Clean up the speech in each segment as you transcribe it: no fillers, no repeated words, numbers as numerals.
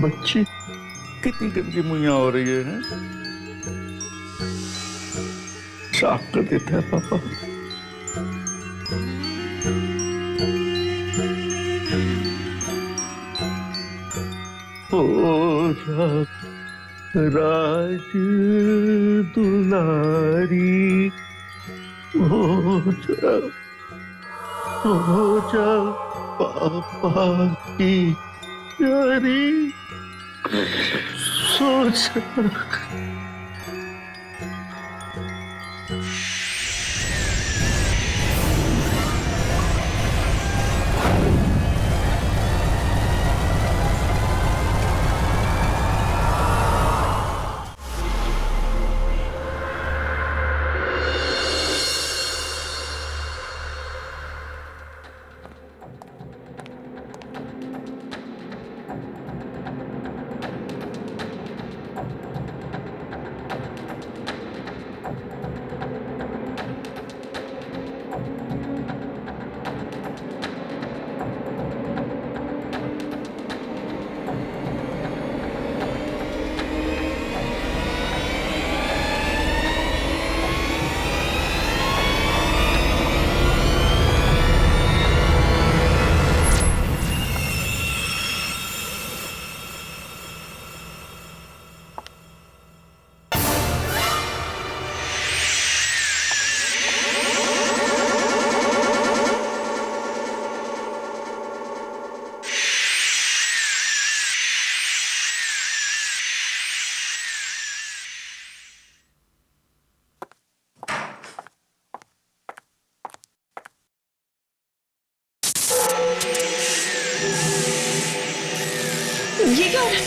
बच्ची कितनी गंदी मुइया हो रही है? साफ कर देता है पापा। ओ राज दुलारी हो जा पापा की प्यारी सोच। ये क्या हो रहा है?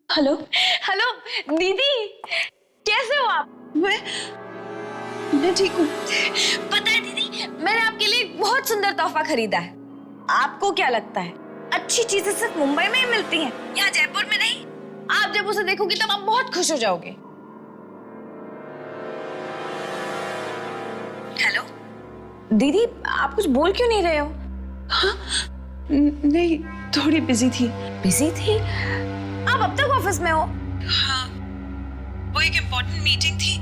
हेलो हेलो दीदी, कैसे हो आप? मैं ठीक हूँ। पता है दीदी, मैंने आपके लिए एक बहुत सुंदर तोहफा खरीदा है। आपको क्या लगता है अच्छी चीजें सिर्फ मुंबई में ही मिलती हैं, यहाँ जयपुर में नहीं? आप जब उसे देखोगी तब आप बहुत खुश हो जाओगे। हेलो दीदी, आप कुछ बोल क्यों नहीं रहे हो? हाँ? नहीं, थोड़ी बिजी थी। बिजी थी? आप अब तक ऑफिस में हो? हाँ, वो एक इम्पोर्टेंट मीटिंग थी,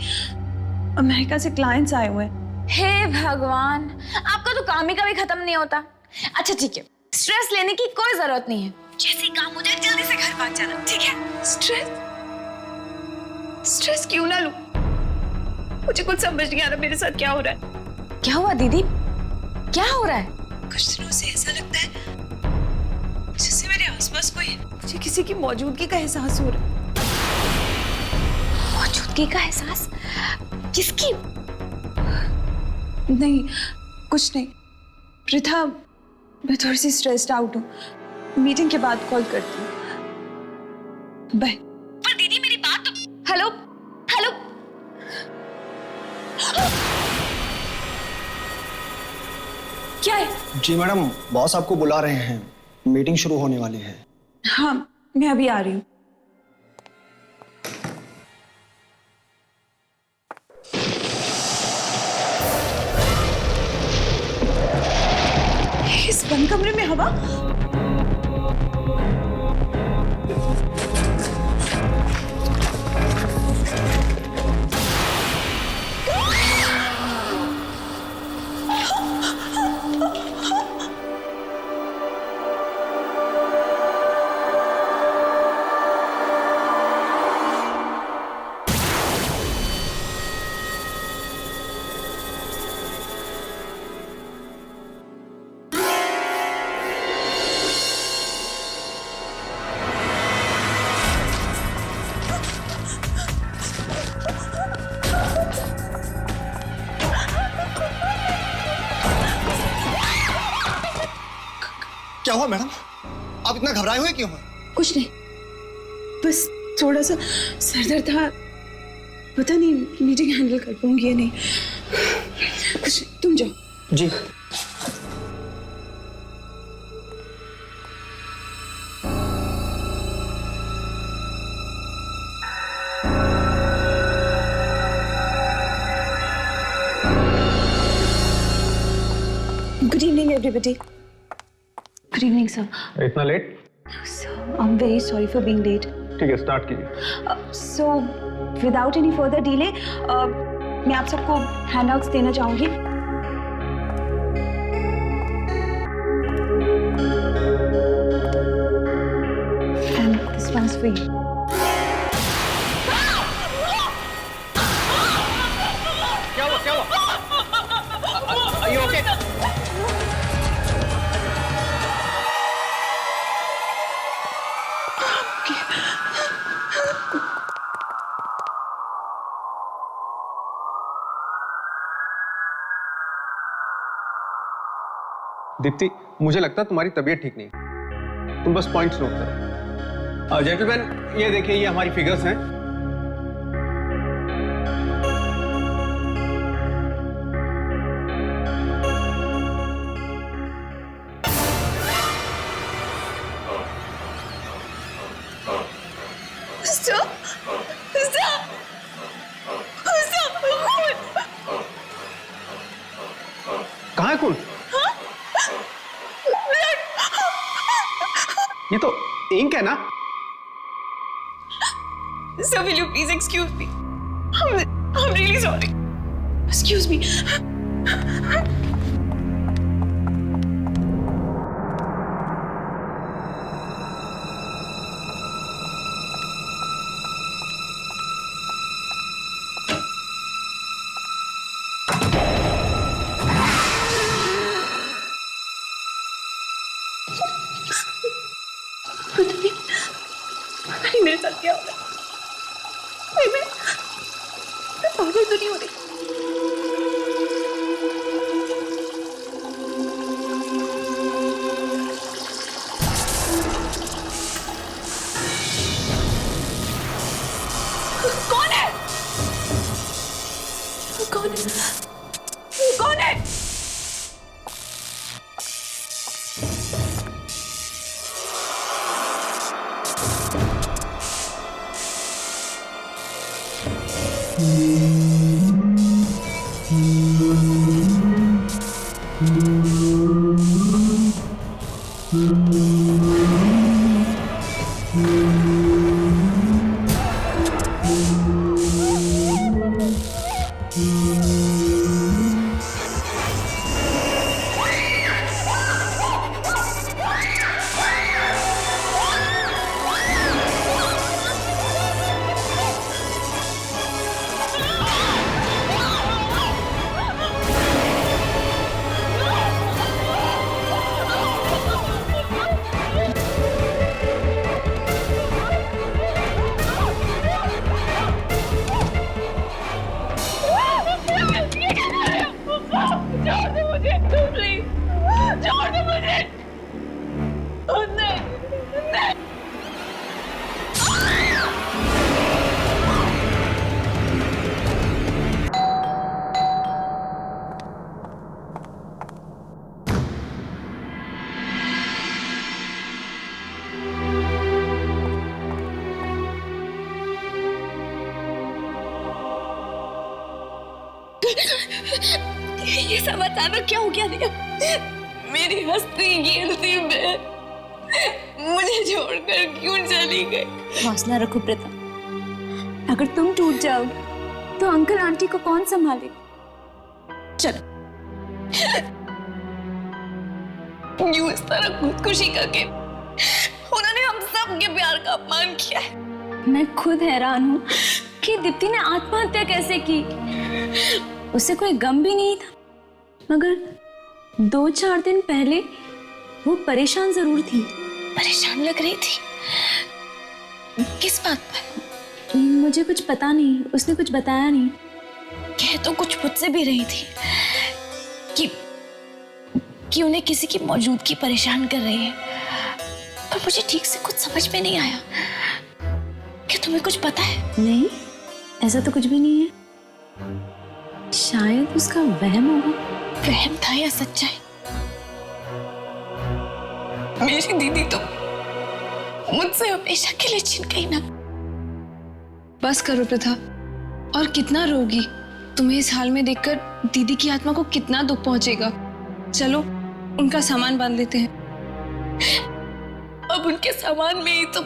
अमेरिका से क्लाइंट्स आए हुए। हे भगवान, आपका तो काम ही कभी खत्म नहीं होता। अच्छा ठीक है, स्ट्रेस लेने की कोई जरूरत नहीं है। जैसे काम हो जाए जल्दी से घर भाग जाना, ठीक है? स्ट्रेस क्यों ना लूं? मुझे कुछ समझ नहीं आ रहा मेरे साथ क्या हो रहा है। क्या हुआ दीदी, क्या हो रहा है? कुछ दिनों से ऐसा लगता है जैसे मेरे आसपास कोई, मुझे किसी की मौजूदगी का एहसास हो रहा है। मौजूदगी का एहसास? किसकी? नहीं, कुछ नहीं। पृथा, मैं थोड़ी सी स्ट्रेस्ड आउट हूँ। मीटिंग के बाद कॉल करती हूँ। बाय। पर दीदी मेरी बात तो। Hello hello. क्या है? जी मैडम, बॉस आपको बुला रहे हैं, मीटिंग शुरू होने वाली है। हाँ, मैं अभी आ रही हूँ। इस बंद कमरे में हवा? क्या हुआ मैडम? आप इतना घबराए हुए क्यों हैं? कुछ नहीं, बस थोड़ा सा सर दर्द था। पता नहीं मीटिंग हैंडल कर पाऊंगी या नहीं। कुछ नहीं, तुम जाओ। जी। Good evening, everybody. Good evening, sir. इतना late? Sir, I'm very sorry for being late. ठीक है, स्टार्ट कीजिए। So, without any further delay, मैं आप सबको handouts देना चाहूंगी। And this one's for you. क्या हुआ? क्या हुआ? Are you okay? दीप्ति, मुझे लगता है तुम्हारी तबीयत ठीक नहीं। तुम बस पॉइंट्स नोट करो। जेंटलमैन, ये देखिए, ये हमारी फिगर्स हैं। Stop! Stop! Stop! कहाँ है खून? ये तो इंक है ना? Sir, will you please excuse me? I'm really sorry. Excuse me. पता नहीं मेरे साथ क्या हो रहा है। मैं पागल तो नहीं हो रही। कौन है? कौन है? कौन है? ये सब अचानक क्या हो गया रिया? मेरी हंसती खेलती बहन मुझे छोड़कर क्यों चली गई? हौसला रखो प्रीता, अगर तुम टूट जाओगे तो अंकल आंटी को कौन संभालेगा? चलो। यूं इस तरह खुदकुशी करके उन्होंने हम सब के प्यार का अपमान किया है। मैं खुद हैरान हूँ कि दीप्ति ने आत्महत्या कैसे की। उसे कोई गम भी नहीं था, मगर 2-4 दिन पहले वो परेशान जरूर थी। परेशान लग रही थी? किस बात पर? मुझे कुछ पता नहीं, उसने कुछ बताया नहीं। कह तो कुछ मुझसे भी रही थी कि उन्हें किसी की मौजूदगी परेशान कर रही है, पर मुझे ठीक से कुछ समझ में नहीं आया। क्या तुम्हें कुछ पता है? नहीं, ऐसा तो कुछ भी नहीं है। शायद उसका वहम होगा। वहम था या सच्चाई? मेरी दीदी तो मुझसे हमेशा के लिए छिन गई ना। बस करो प्रथा, और कितना रोगी। तुम्हें इस हाल में देखकर दीदी की आत्मा को कितना दुख पहुंचेगा। चलो उनका सामान बांध लेते हैं। अब उनके सामान में ही तो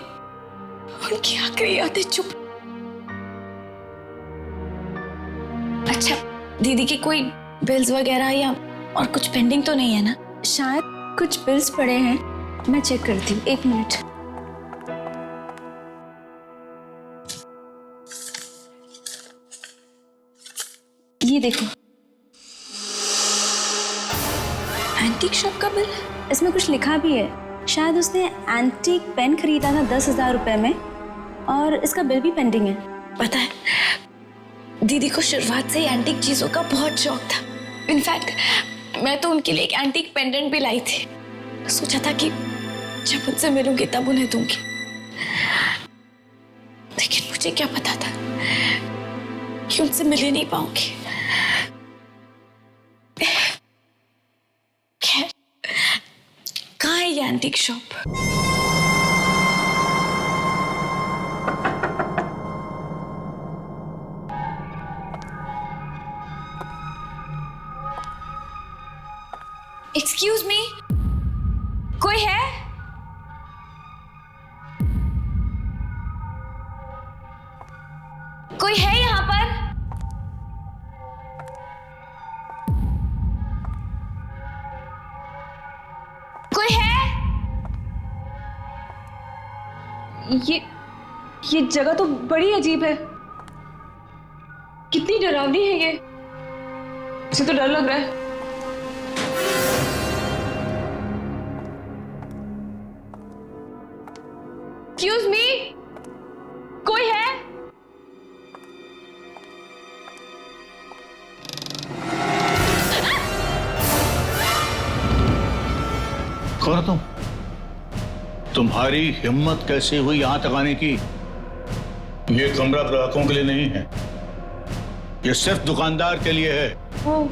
उनकी आखिरी यादें चुप। अच्छा, दीदी की कोई बिल्स वगैरह या और कुछ पेंडिंग तो नहीं है ना? शायद कुछ बिल्स पड़े हैं, मैं चेक करती हूँ, 1 मिनट। ये देखो, एंटीक शॉप का बिल? इसमें कुछ लिखा भी है। शायद उसने एंटीक पेन खरीदा था 10,000 रुपए में, और इसका बिल भी पेंडिंग है। पता है, दीदी को शुरुआत से ही एंटीक चीजों का बहुत शौक था। इनफैक्ट मैं तो उनके लिए एक एंटीक पेंडेंट भी लाई थी। सोचा था कि जब उनसे मिलूंगी तब उन्हें दूंगी, लेकिन मुझे क्या पता था कि उनसे मिल ही नहीं पाऊंगी। खैर, कहाँ है ये एंटीक शॉप? एक्सक्यूज मी, कोई है? कोई है यहाँ पर? कोई है? ये जगह तो बड़ी अजीब है। कितनी डरावनी है ये। मुझे तो डर लग रहा है। एक्सक्यूज मी, कोई है? कौन तुम? तुम्हारी हिम्मत कैसे हुई यहां तक आने की? ये कमरा ग्राहकों के लिए नहीं है, ये सिर्फ दुकानदार के लिए है। वो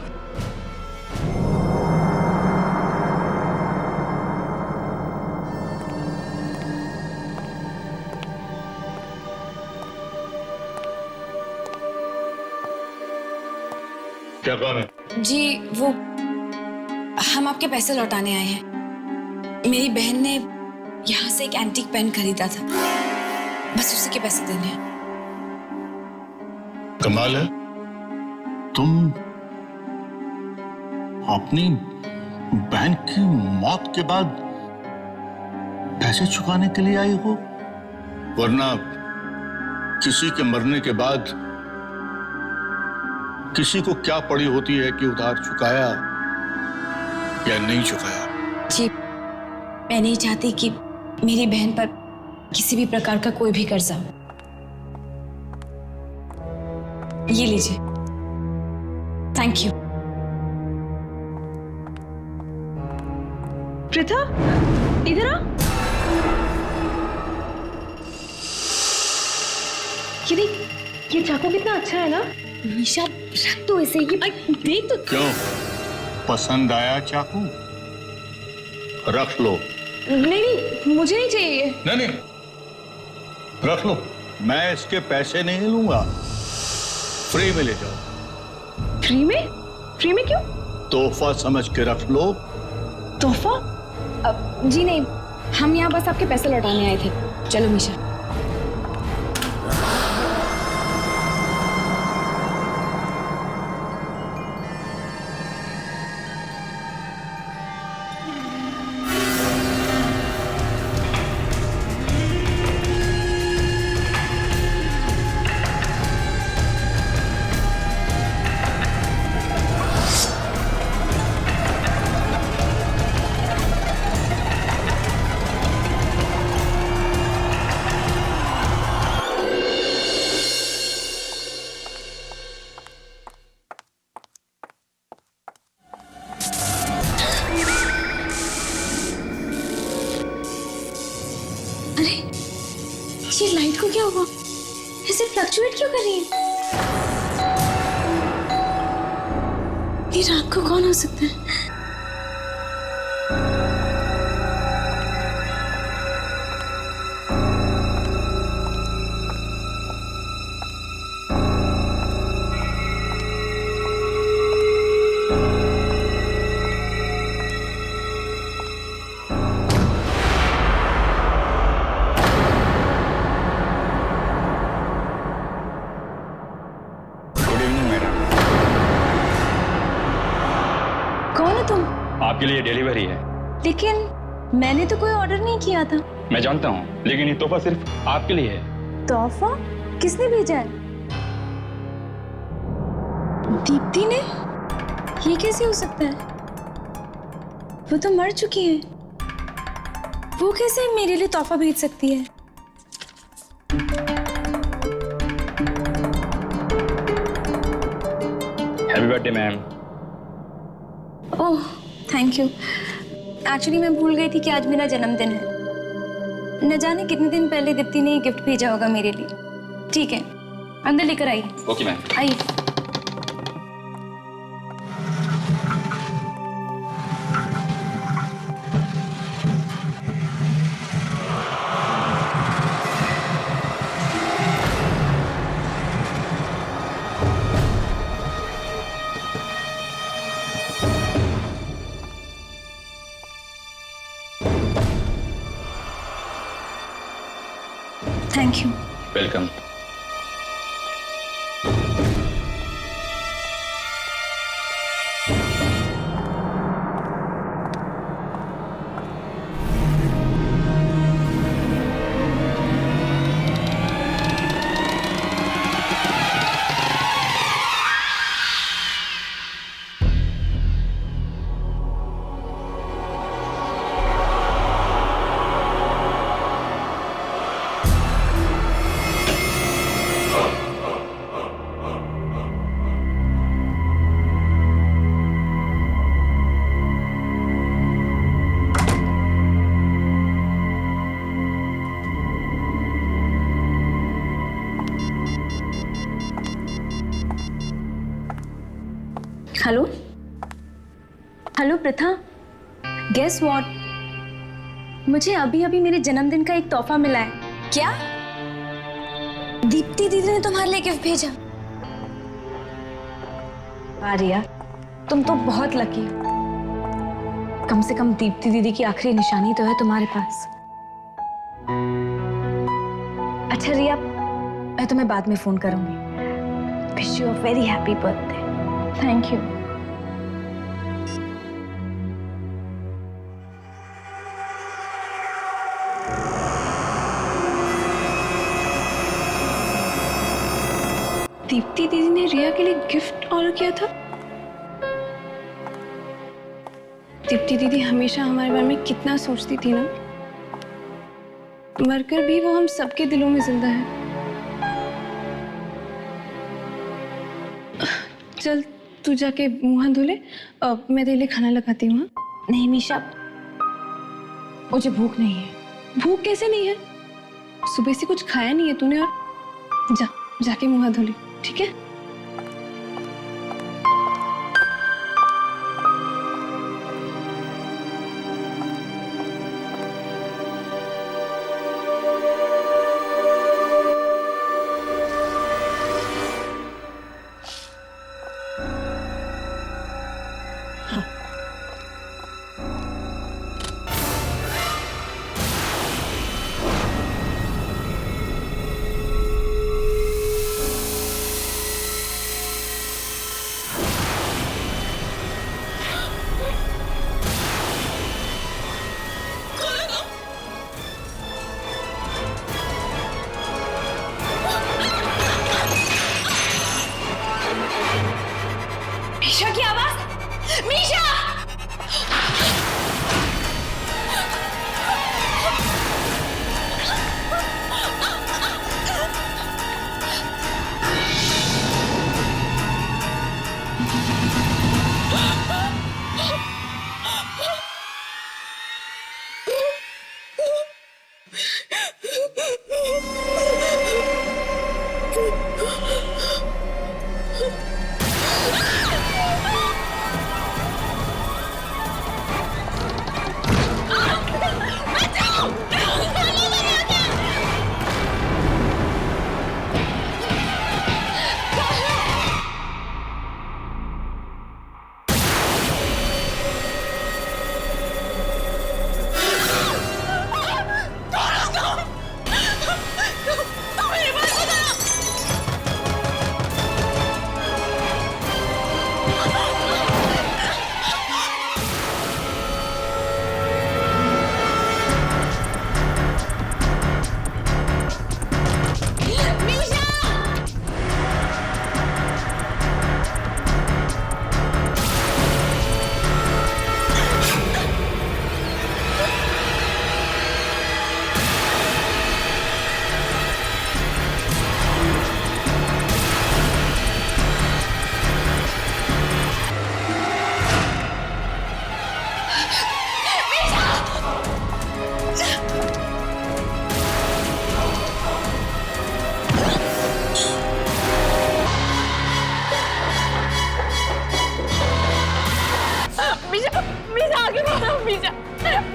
क्या काम है? जी, वो हम आपके पैसे लौटाने आए हैं। मेरी बहन ने यहाँ से एक एंटीक पेन खरीदा था, बस उसी के पैसे देने हैं। कमाल है, तुम अपनी बहन की मौत के बाद पैसे चुकाने के लिए आई हो? वरना किसी के मरने के बाद किसी को क्या पड़ी होती है कि उधार चुकाया या नहीं चुकाया। जी, मैं नहीं चाहती कि मेरी बहन पर किसी भी प्रकार का कोई भी कर्जा हो। ये लीजिए, थैंक यू। प्रथा, इधर आ। ये देख, ये चाकू कितना अच्छा है ना। निशा, रख तो ऐसे ही। देख तो। क्यों, पसंद आया चाकू? रख लो। नहीं, मुझे नहीं चाहिए। नहीं, रख लो, मैं इसके पैसे नहीं लूंगा, फ्री में ले जाओ। फ्री में? फ्री में क्यों? तोहफा समझ के रख लो। तोहफा? जी नहीं, हम यहाँ बस आपके पैसे लौटाने आए थे। चलो मीशा। डेट को क्या हुआ? ऐसे फ्लक्चुएट क्यों कर रही है? ये रात को कौन हो सकता है? Good evening madam. कौन है तुम? आपके लिए डिलीवरी है। लेकिन मैंने तो कोई ऑर्डर नहीं किया था। मैं जानता हूँ, लेकिन ये तोहफा सिर्फ आपके लिए है। तोहफा? किसने भेजा है? दीप्ति ने? ये कैसे हो सकता है? वो तो मर चुकी है। वो कैसे मेरे लिए तोहफा भेज सकती है? Happy birthday ma'am. Oh, thank you. Actually मैं भूल गई थी कि आज मेरा जन्मदिन है। न जाने कितने दिन पहले दीप्ति ने गिफ्ट भेजा होगा मेरे लिए। ठीक है, अंदर लेकर आइए। Okay ma'am. आइए। Thank you. Welcome. Hello hello Pratha, guess what? मुझे अभी अभी मेरे जन्मदिन का एक तोहफा मिला है। क्या? दीप्ति दीदी ने तुम्हारे लिए गिफ्ट भेजा? आर्या, तुम तो बहुत लकी हो। कम से कम दीप्ति दीदी की आखिरी निशानी तो है तुम्हारे पास। अच्छा रिया, मैं तुम्हें बाद में फोन करूंगी। Wish you a very happy birthday. Thank you. Deepti दीदी ने रिया के लिए गिफ्ट ऑर्डर किया था। दीप्ति दीदी हमेशा हमारे बारे में कितना सोचती थी ना। मरकर भी वो हम सबके दिलों में जिंदा है। चल तू जाके मुंह हाथ धो ले, मैं तेरे लिए खाना लगाती हूँ। हाँ? नहीं मीशा, मुझे भूख नहीं है। भूख कैसे नहीं है? सुबह से कुछ खाया नहीं है तूने। और जाके मुंह हाथ धो ले, ठीक है?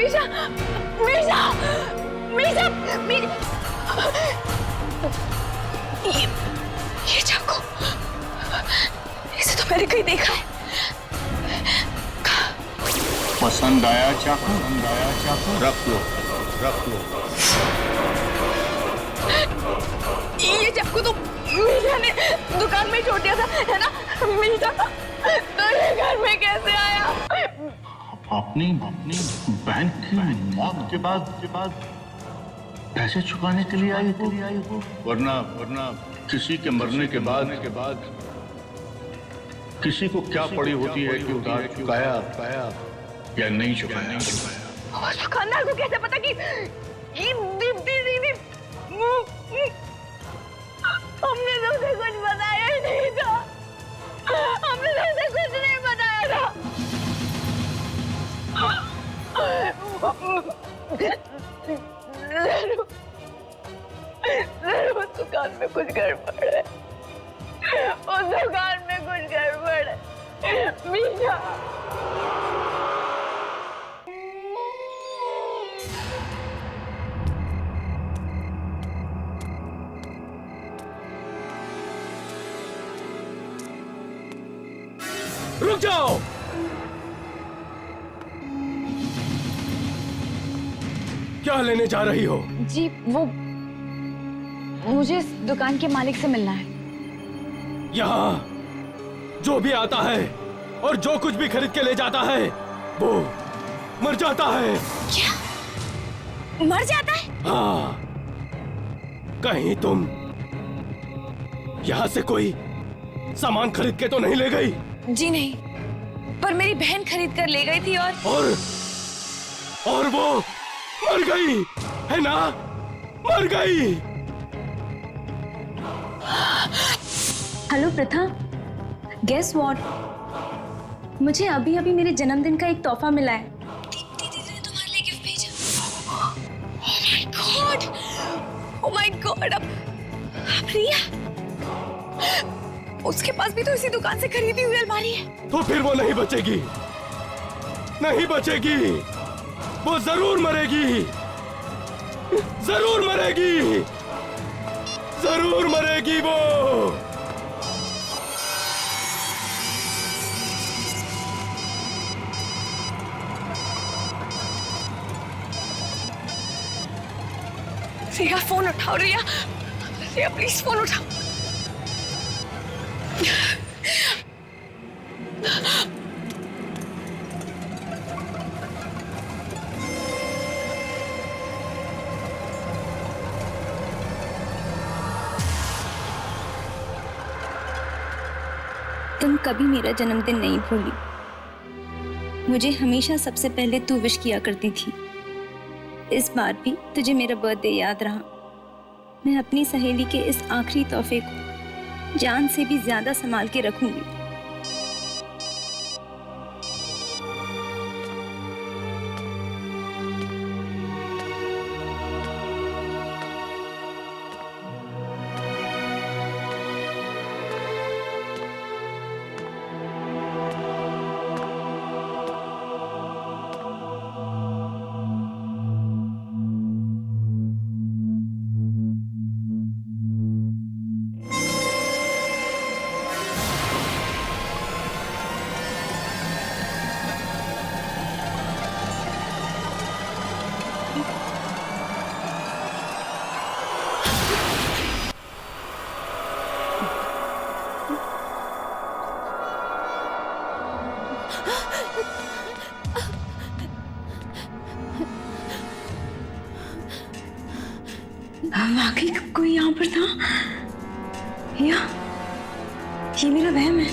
मीशा, मीशा, मीशा, ये चाकू, इसे तो मैंने कहीं देखा है। पसंद आया चाकू? रख लो, रख लो। ये चाकू तो मीशा ने दुकान में छोड़ दिया था, है ना? मीशा तो ये घर में कैसे आया? अपनी बहन की मौत के बाद पैसे चुकाने के लिए आई हो? वरना किसी के मरने के बाद किसी को क्या पड़ी होती है कि उधार चुकाया या नहीं चुकाया? और दुकानदार को कैसे पता कि दीप्ति दीदी, हमने तो उसे कुछ बताया ही नहीं था, हमने तो उसे कुछ नहीं बताया था। जरूर उस दुकान में कुछ गड़बड़ है, उस दुकान में कुछ गड़बड़ है। मीशा, रुक जाओ। क्या लेने जा रही हो? जी वो मुझे इस दुकान के मालिक से मिलना है। यहाँ जो भी आता है और जो कुछ भी खरीद के ले जाता है वो मर जाता है। क्या? मर जाता है? हाँ, कहीं तुम यहाँ से कोई सामान खरीद के तो नहीं ले गई? जी नहीं, पर मेरी बहन खरीद कर ले गई थी और वो मर गई है ना? मर गई। Hello Pratha, guess what? मुझे अभी अभी मेरे जन्मदिन का एक तोहफा मिला है। दीदी ने तुम्हारे लिए गिफ्ट भेजा। ओह माय गॉड, अब रिया, उसके पास भी तो इसी दुकान से खरीदी हुई अलमारी है। तो फिर वो नहीं बचेगी, नहीं बचेगी, वो जरूर मरेगी, जरूर मरेगी, जरूर मरेगी वो। रिया फोन उठाओ, रिया, रिया प्लीज फोन उठाओ। तुम कभी मेरा जन्मदिन नहीं भूली। मुझे हमेशा सबसे पहले तू विश किया करती थी। इस बार भी तुझे मेरा बर्थडे याद रहा। मैं अपनी सहेली के इस आखिरी तोहफे को जान से भी ज्यादा संभाल के रखूंगी। वाकई कोई यहाँ पर था या ये मेरा वहम है?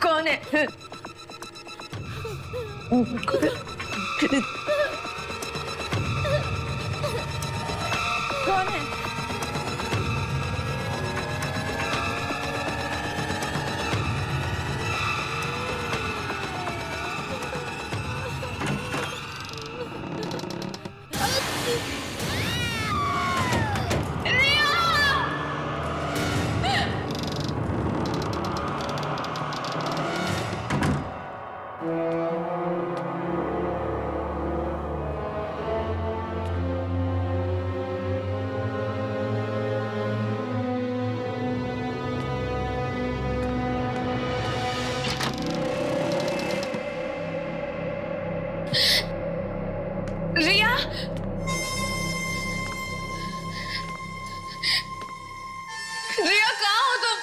कौन है? कौन है? रिया, रिया कहाँ हो तुम?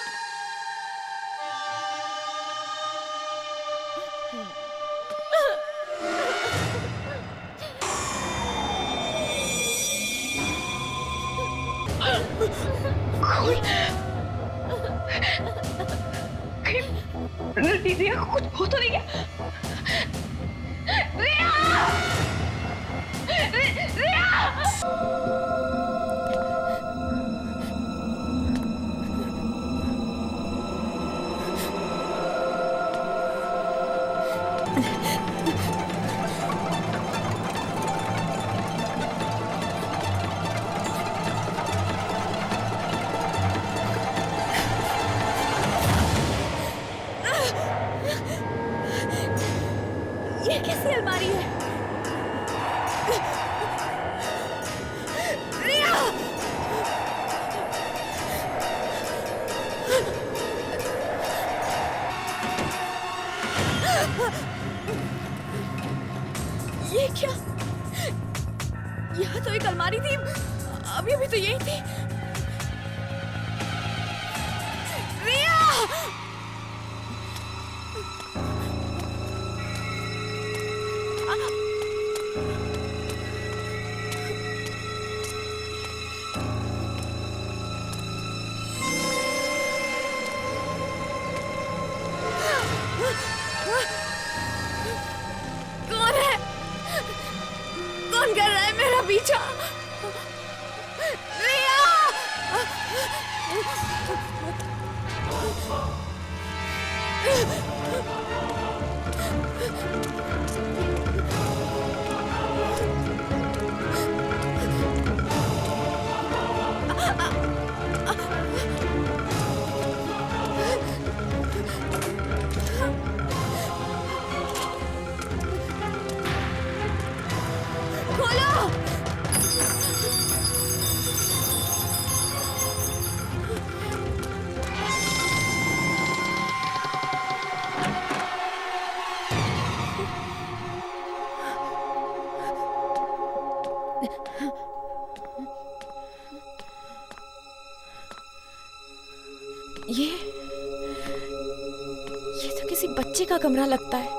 रिया कुछ हो तो नहीं गया? रिया! रिया! ये कैसी अलमारी है? रिया! ये क्या? यहाँ तो एक अलमारी थी, अभी अभी तो यही थी। रिया! कौन है? कौन कर रहा है मेरा पीछा? रिया! खोलो! ये तो किसी बच्चे का कमरा लगता है।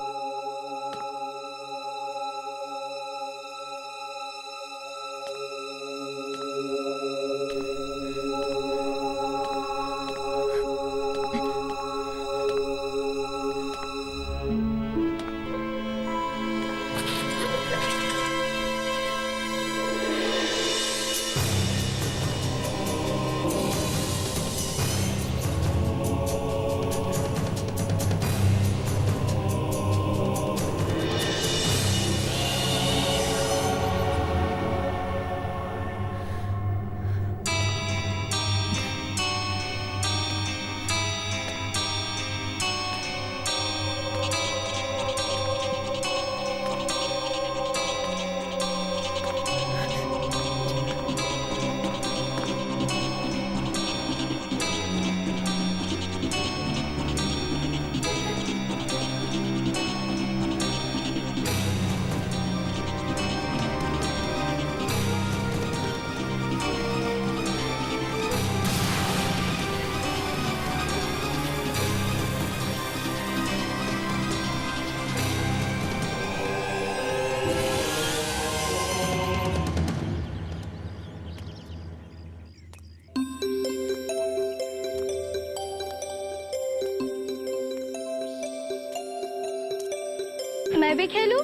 मैं भी खेलूं?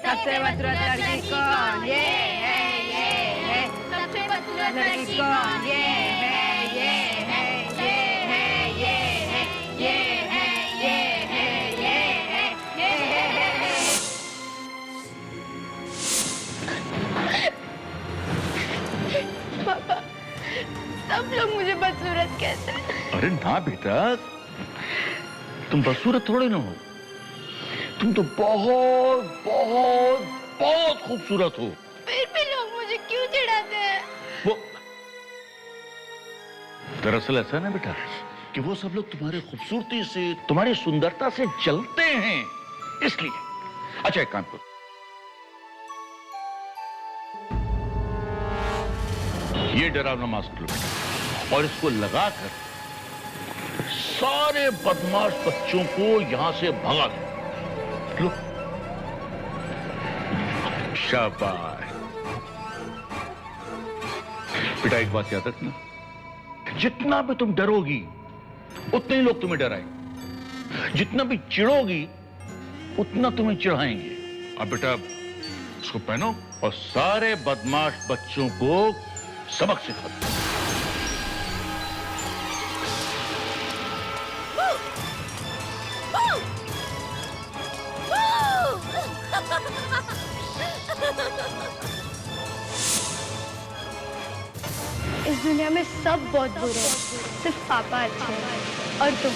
सबसे बदसूरत लड़की कौन? ये है। सबसे बदसूरत लड़की कौन? ये है। ये है। ये है। ये है। ये है। ये है। ये है। पापा, सब लोग मुझे बदसूरत कहते हैं। अरे ना बेटा, तुम बदसूरत थोड़े ना हो, तुम तो बहुत बहुत बहुत खूबसूरत हो। फिर भी लोग मुझे क्यों चिढ़ाते हैं? वो दरअसल ऐसा ना बेटा कि वो सब लोग तुम्हारी खूबसूरती से, तुम्हारी सुंदरता से जलते हैं, इसलिए। अच्छा एक काम करो, ये डरावना मास्क लो और इसको लगाकर सारे बदमाश बच्चों को यहां से भगा दो। लो, शाबाश बेटा। एक बात याद रखना, जितना भी तुम डरोगी उतने ही लोग तुम्हें डराएंगे, जितना भी चिढ़ोगी उतना तुम्हें चिढ़ाएंगे। अब बेटा इसको पहनो और सारे बदमाश बच्चों को सबक सिखा दो। इस दुनिया में सब बहुत बुरे हैं, सिर्फ पापा अच्छे हैं और तुम।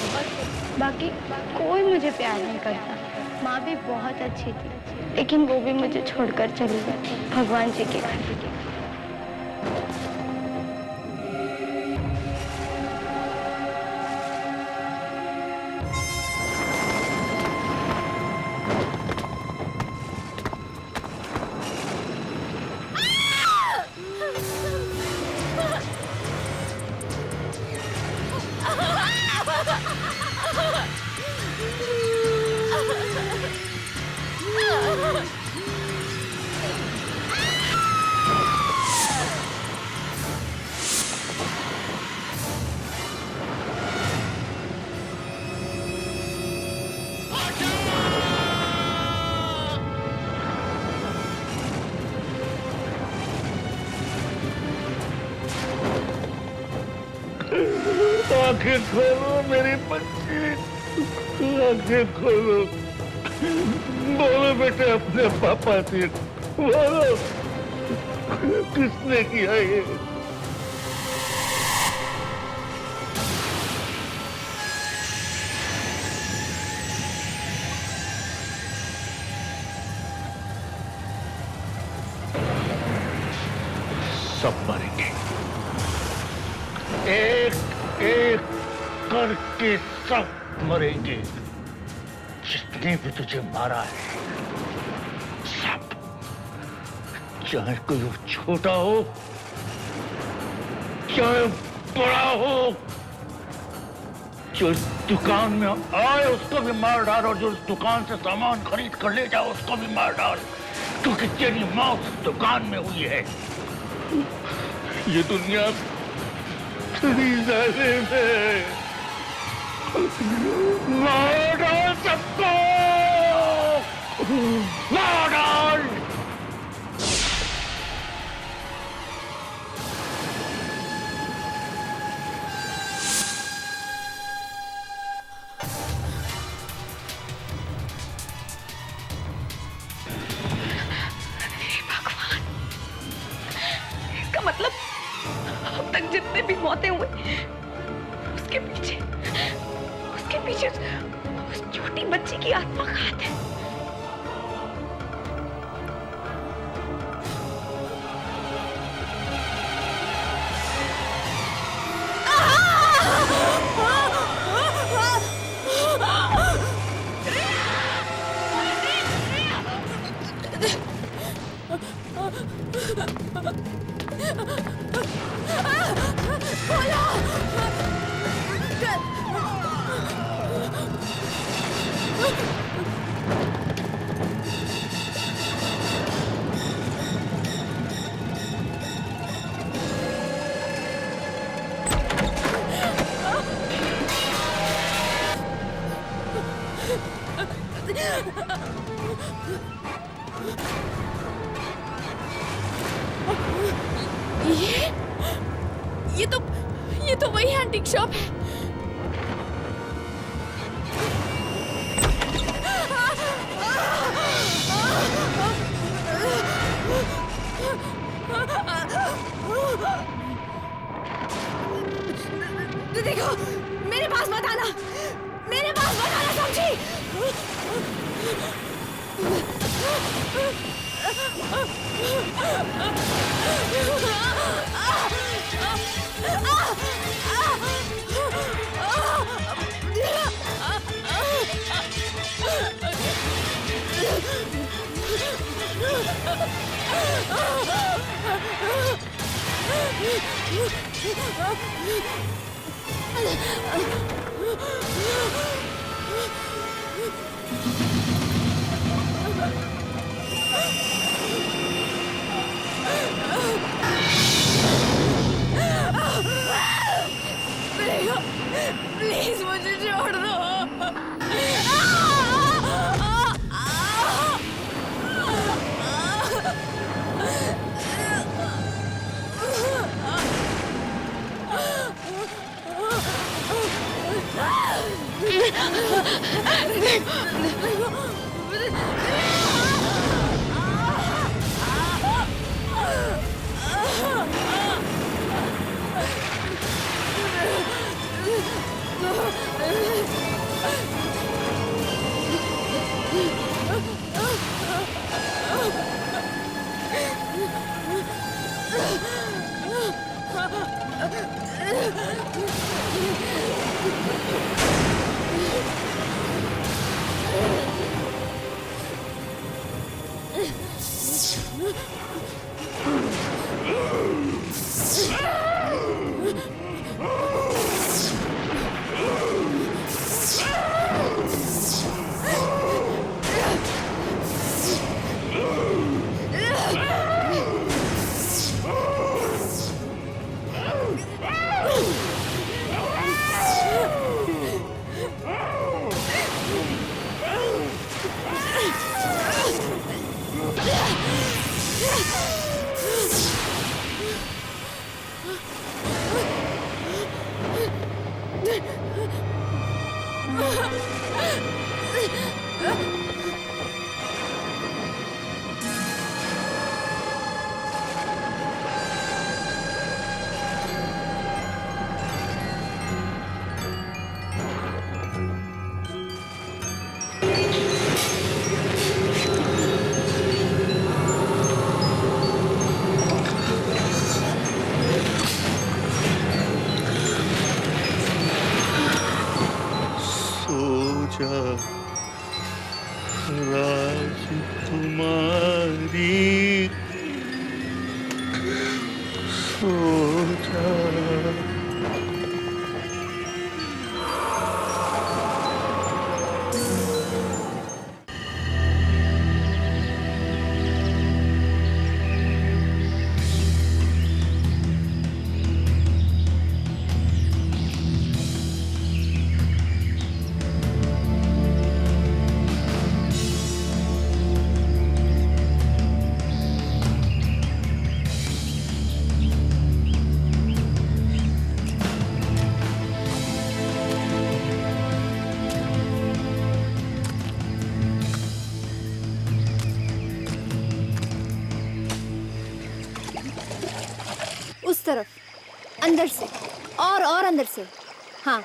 बाकी कोई मुझे प्यार नहीं करता। माँ भी बहुत अच्छी थी, लेकिन वो भी मुझे छोड़कर चली गई भगवान जी के घर। आंखें खोलो मेरी बच्ची, आंखें खोलो। बोलो बेटे अपने पापा से, बोलो किसने किया ये? सब मरेंगे, एक एक करके सब मरेंगे। जितने भी तुझे मारा है सब, चाहे कोई छोटा हो चाहे बड़ा हो, जो इस दुकान में आए उसको भी मार डाल और जो इस दुकान से सामान खरीद कर ले जाओ उसको भी मार डाल, क्योंकि तेरी मौत इस दुकान में हुई है। ये दुनिया जालिम है, मार डाल सबको, मार डाल। इसका मतलब अब तक जितने भी मौतें हुई उसके पीछे उस छोटी बच्ची की आत्मा का हाथ है। खोलो! ये तो वही एंटीक शॉप है। देखो, मेरे पास मत आना, समझी? प्लीज मुझे छोड़ दो। उस तरफ, अंदर से और अंदर से। हाँ,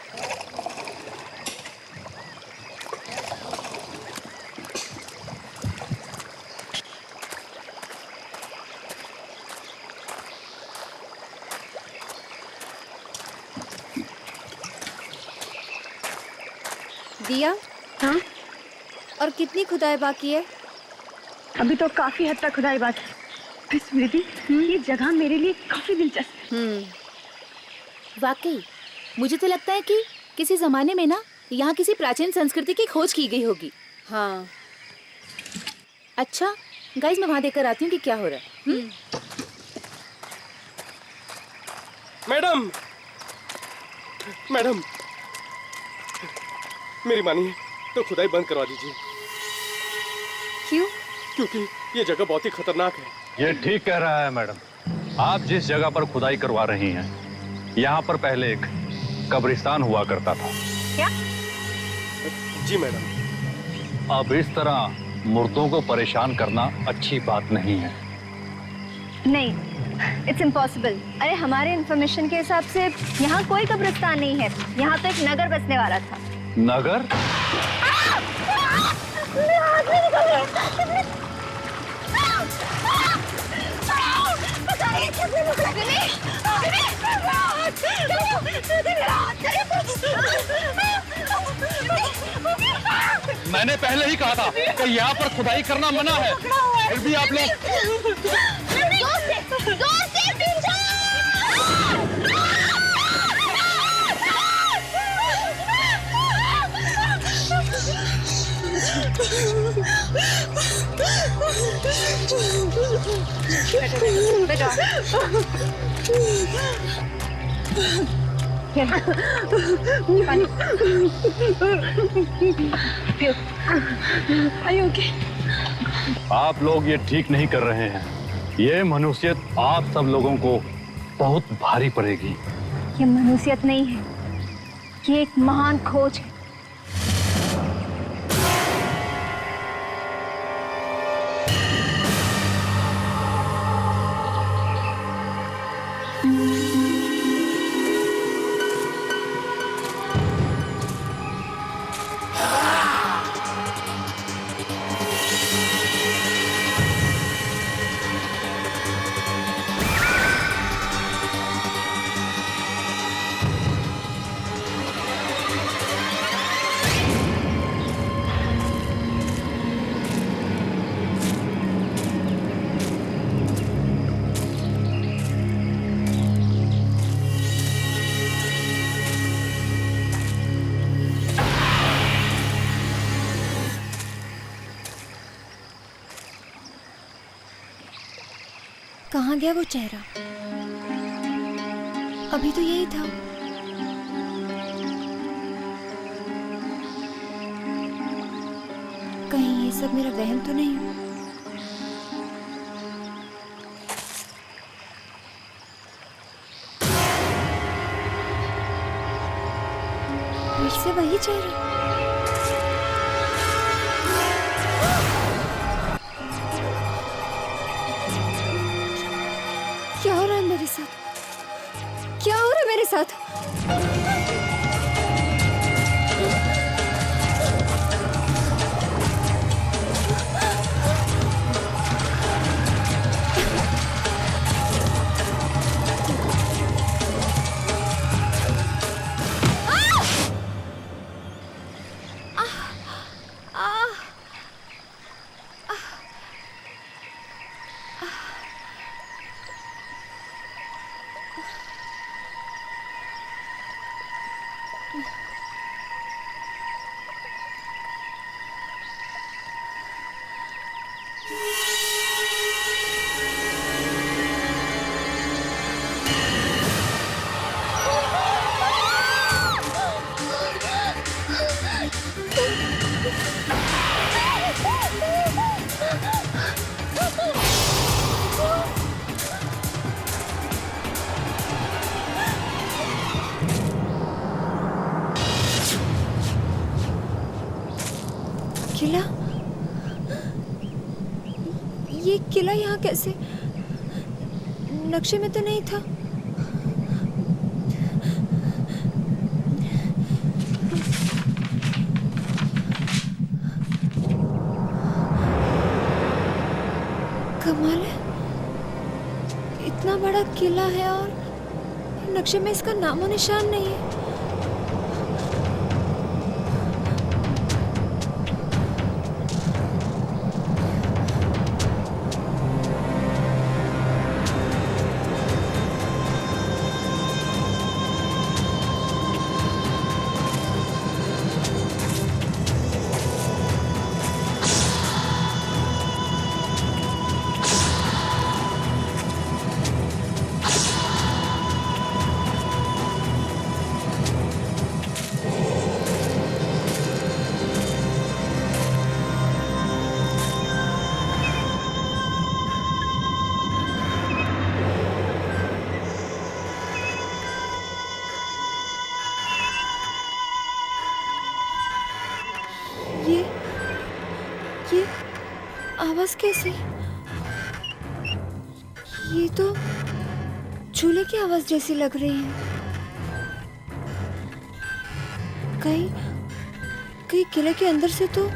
दिया। हाँ, और कितनी खुदाई बाकी है? अभी तो काफी हद तक खुदाई बात है। स्मृति, ये जगह मेरे लिए काफी दिलचस्प है। वाकई मुझे तो लगता है कि किसी जमाने में ना यहाँ किसी प्राचीन संस्कृति की खोज की गई होगी। हाँ, अच्छा गाइस, मैं वहाँ देखकर आती हूँ कि क्या हो रहा है। मैडम, मैडम, मेरी मानिए तो खुदाई बंद करवा दीजिए। क्यों? क्योंकि ये जगह बहुत ही खतरनाक है। ये ठीक कह रहा है मैडम। आप जिस जगह पर खुदाई करवा रही हैं यहाँ पर पहले एक कब्रिस्तान हुआ करता था। क्या? जी मैडम। अब इस तरह मुर्दों को परेशान करना अच्छी बात नहीं है। नहीं, इट्स इम्पॉसिबल। अरे हमारे इंफॉर्मेशन के हिसाब से यहाँ कोई कब्रिस्तान नहीं है। यहाँ तो एक नगर बसने वाला था। नगर? मैंने पहले ही कहा था कि यहाँ पर खुदाई करना मना है, फिर भी आप लोग। जोर से पीछे! बेटा आप लोग ये ठीक नहीं कर रहे हैं। ये मनुष्यत आप सब लोगों को बहुत भारी पड़ेगी। ये मनुष्यत नहीं है, ये एक महान खोज है। कहाँ गया वो चेहरा? अभी तो यही था। कहीं ये सब मेरा वहम तो नहीं है? फिर से वही चेहरा। क्या हो रहा है मेरे साथ? क्या हो रहा है मेरे साथ? किला? ये किला यहाँ कैसे? नक्शे में तो नहीं था। कमाल है, इतना बड़ा किला है और नक्शे में इसका नामो निशान नहीं है। आवाज कैसी? ये तो झूले की आवाज जैसी लग रही है। कहीं किले के अंदर से तो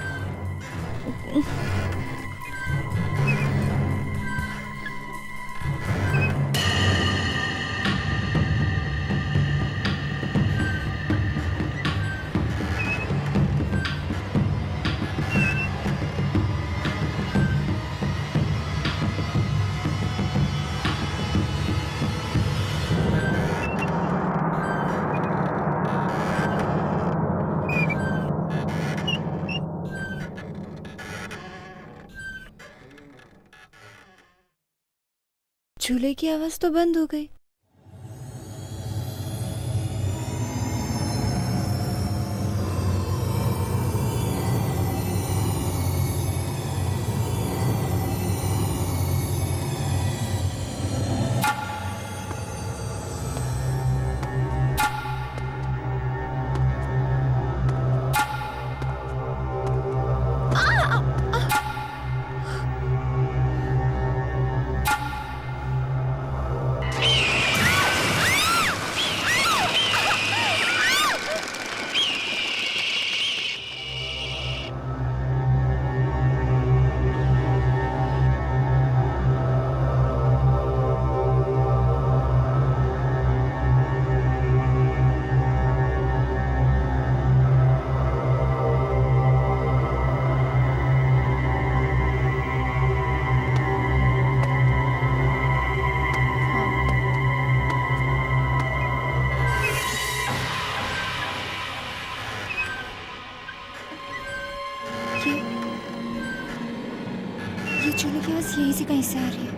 झूले की आवाज तो बंद हो गई। ये झूले की आवाज यहीं से कहीं से आ रही है,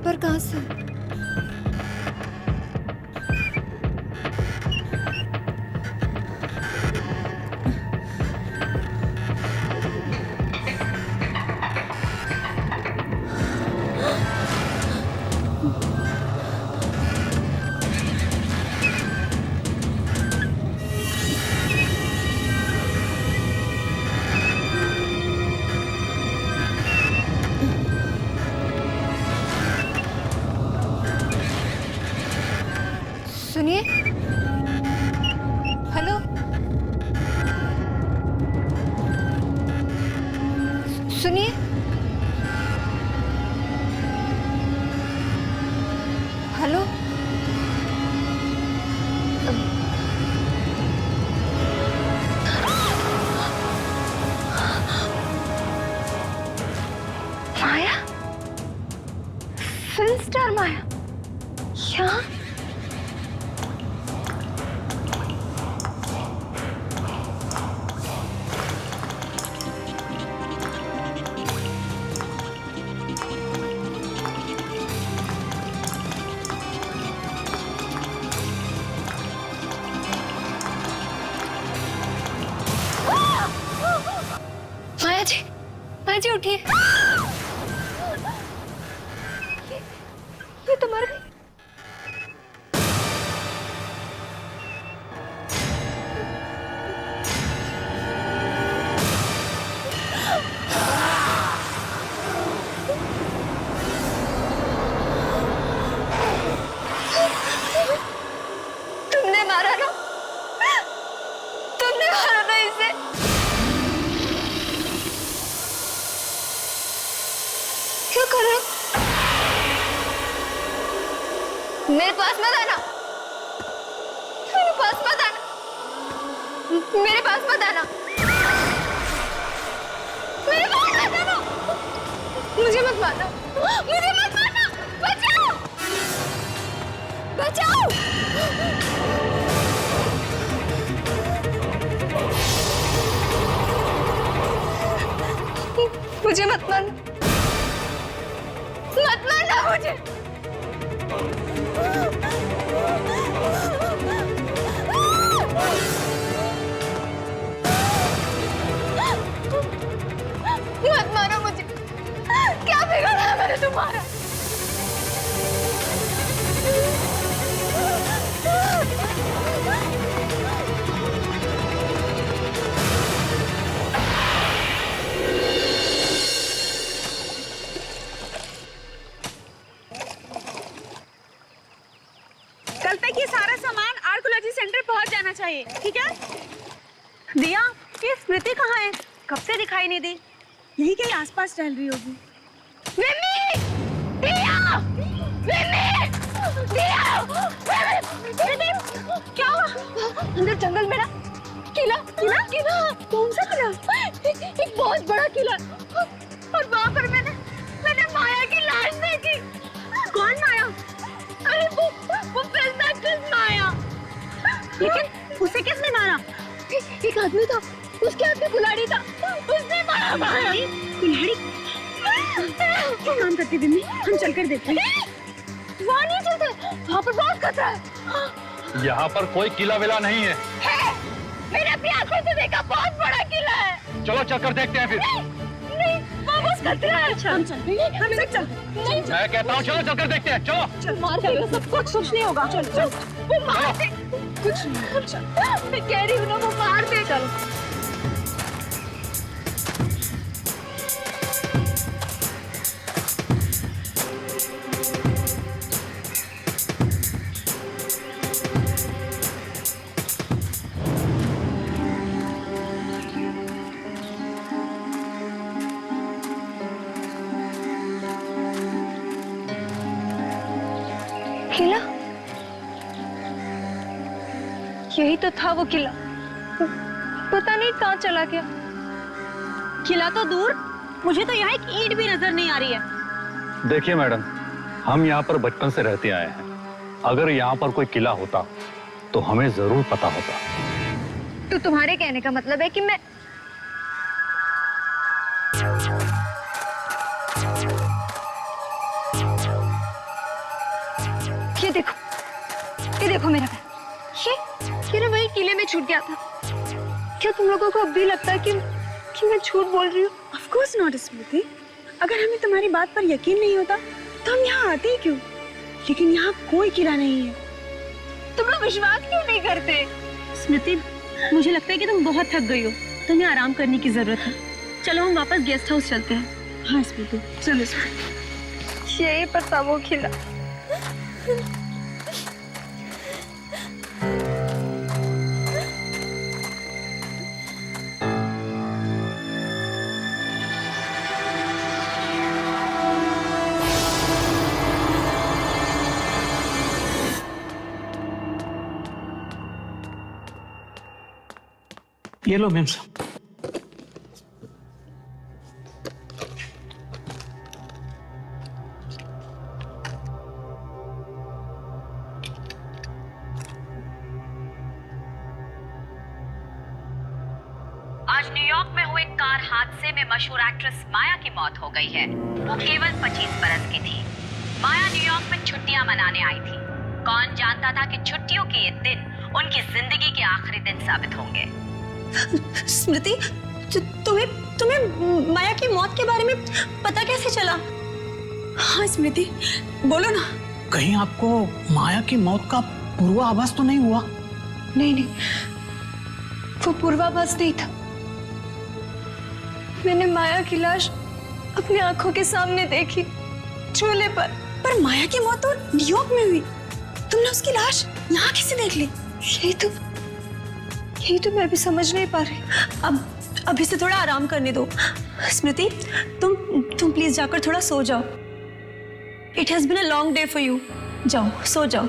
पर कहाँ से? सुनिए, हेलो, सुनिए, हेलो, माया, फिल्म स्टार माया, यहाँ? माया जी उठिए। ये तो मर गई। तुमने मारा ना, तुमने मारा ना इसे। क्या कर रहे हो? मेरे पास मत आना, मेरे पास मत आना, मेरे पास मत आना, मेरे पास मत आना, मुझे मत मारना, मुझे मत मारना, बचाओ, बचाओ, मुझे मत मारना, मत मारना मुझे। मत मारो मुझे, क्या बिगाड़ा है मैंने तुम्हारा? कल तक ये सारा सामान आर्कोलॉजी सेंटर पहुंच जाना चाहिए, ठीक है? दिया, ये स्मृति कहाँ है? कब से दिखाई नहीं दी? यही कहीं आसपास टहल रही होगी। मिमी! दिया! मिमी! दिया! मिमी! क्या हुआ? अंदर जंगल में ना किला, किला, किला। कौन सा किला? एक बहुत बड़ा किला। और वहाँ पर मैंने माया की लाश देखी। कौन माया? अरे वो फिल्म एक्ट्रेस माया। लेकिन उसे किसने मारा? एक आदमी था, उसके हाथ में कुल्हाड़ी था, उसने मारा माया। कुल्हाड़ी? क्या काम करती बिन्नी? हम चलकर देखते हैं। वहाँ नहीं चलते, वहाँ पर बहुत खतरा है। यहाँ पर कोई किला विला नहीं है। मैंने अपनी आंखों से देखा, बहुत बड़ा किला है। चलो चलकर देखते हैं फिर। नहीं, वो बस खतरा है। अच्छा, हम चलते हैं, हम सब चलते हैं। मैं कहता हूँ चलो चलकर देखते हैं, चलो। चल, मार देगा सब कुछ नहीं होगा। चल चल, वो मार दे। कुछ नहीं, चल। मैं कह रही हूँ ना, वो मार दे। चल। किला? यही तो था वो किला। पता नहीं कहाँ चला गया। किला तो दूर, मुझे तो यहाँ एक ईंट भी नजर नहीं आ रही है। देखिए मैडम, हम यहाँ पर बचपन से रहते आए हैं। अगर यहाँ पर कोई किला होता तो हमें जरूर पता होता। तो तुम्हारे कहने का मतलब है कि मैं ये देखो मेरा बैग। ये ना वही किले में छूट गया था। क्या तुम लोगों को अब भी लगता है कि मैं झूठ बोल रही हूँ? Of course not, स्मृति। अगर हमें तुम्हारी बात पर यकीन नहीं होता तो हम यहाँ आते ही क्यों? लेकिन यहाँ कोई किला नहीं है। तुम लोग विश्वास क्यों नहीं करते? स्मृति, मुझे लगता है कि तुम बहुत थक गई हो, तुम्हें आराम करने की जरूरत है। चलो हम वापस गेस्ट हाउस चलते हैं। हाँ स्मृति, चलो स्मृति। यही पर था वो किला। ये लो मैम साहब। आज न्यूयॉर्क में हुए कार हादसे में मशहूर एक्ट्रेस माया की मौत हो गई है। वो केवल 25 बरस की थी। माया न्यूयॉर्क में छुट्टियां मनाने आई थी। कौन जानता था कि छुट्टियों के ये दिन उनकी जिंदगी के आखिरी दिन साबित होंगे। स्मृति, तुम्हें माया की मौत के बारे में पता कैसे चला? हाँ स्मृति, बोलो ना। कहीं आपको माया की मौत का पूर्वाभास तो नहीं हुआ? नहीं, वो पूर्वाभास नहीं था। मैंने माया की लाश अपनी आंखों के सामने देखी, चूल्हे पर। पर माया की मौत तो न्यूयॉर्क में हुई। तुमने उसकी लाश यहाँ कैसे देख ली? यही तो मैं भी समझ नहीं पा रही। अब इसे थोड़ा आराम करने दो। स्मृति, तुम प्लीज जाकर थोड़ा सो जाओ। It has been a long day for you. जाओ, सो जाओ।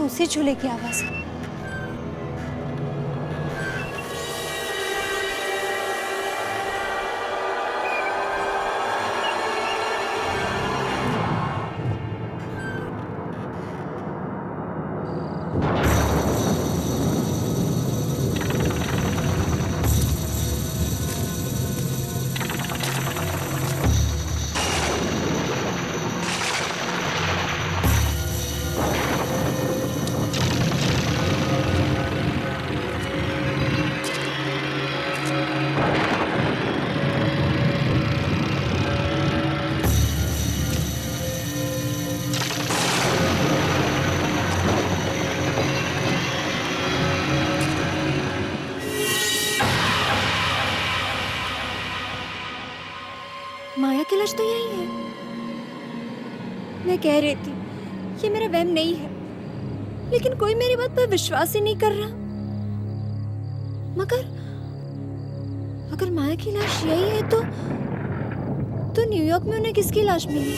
उसी चूल्हे की आवाज है। माया की लाश तो यही है। मैं कह रही थी ये मेरा वहम नहीं है, लेकिन कोई मेरी बात पर विश्वास ही नहीं कर रहा। मगर अगर माया की लाश यही है तो न्यूयॉर्क में उन्हें किसकी लाश मिली?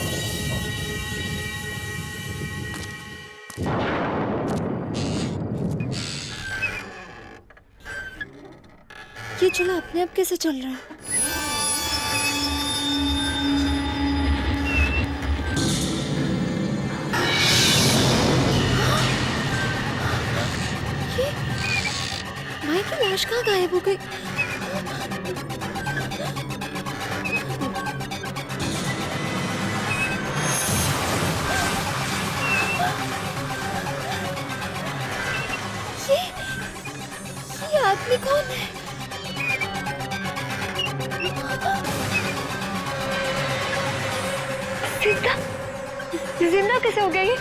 ये चूल्हा अपने आप कैसे चल रहा है? माया की लाश कहाँ गायब हो गई? ये आदमी कौन है? जिंदा कैसे हो गई?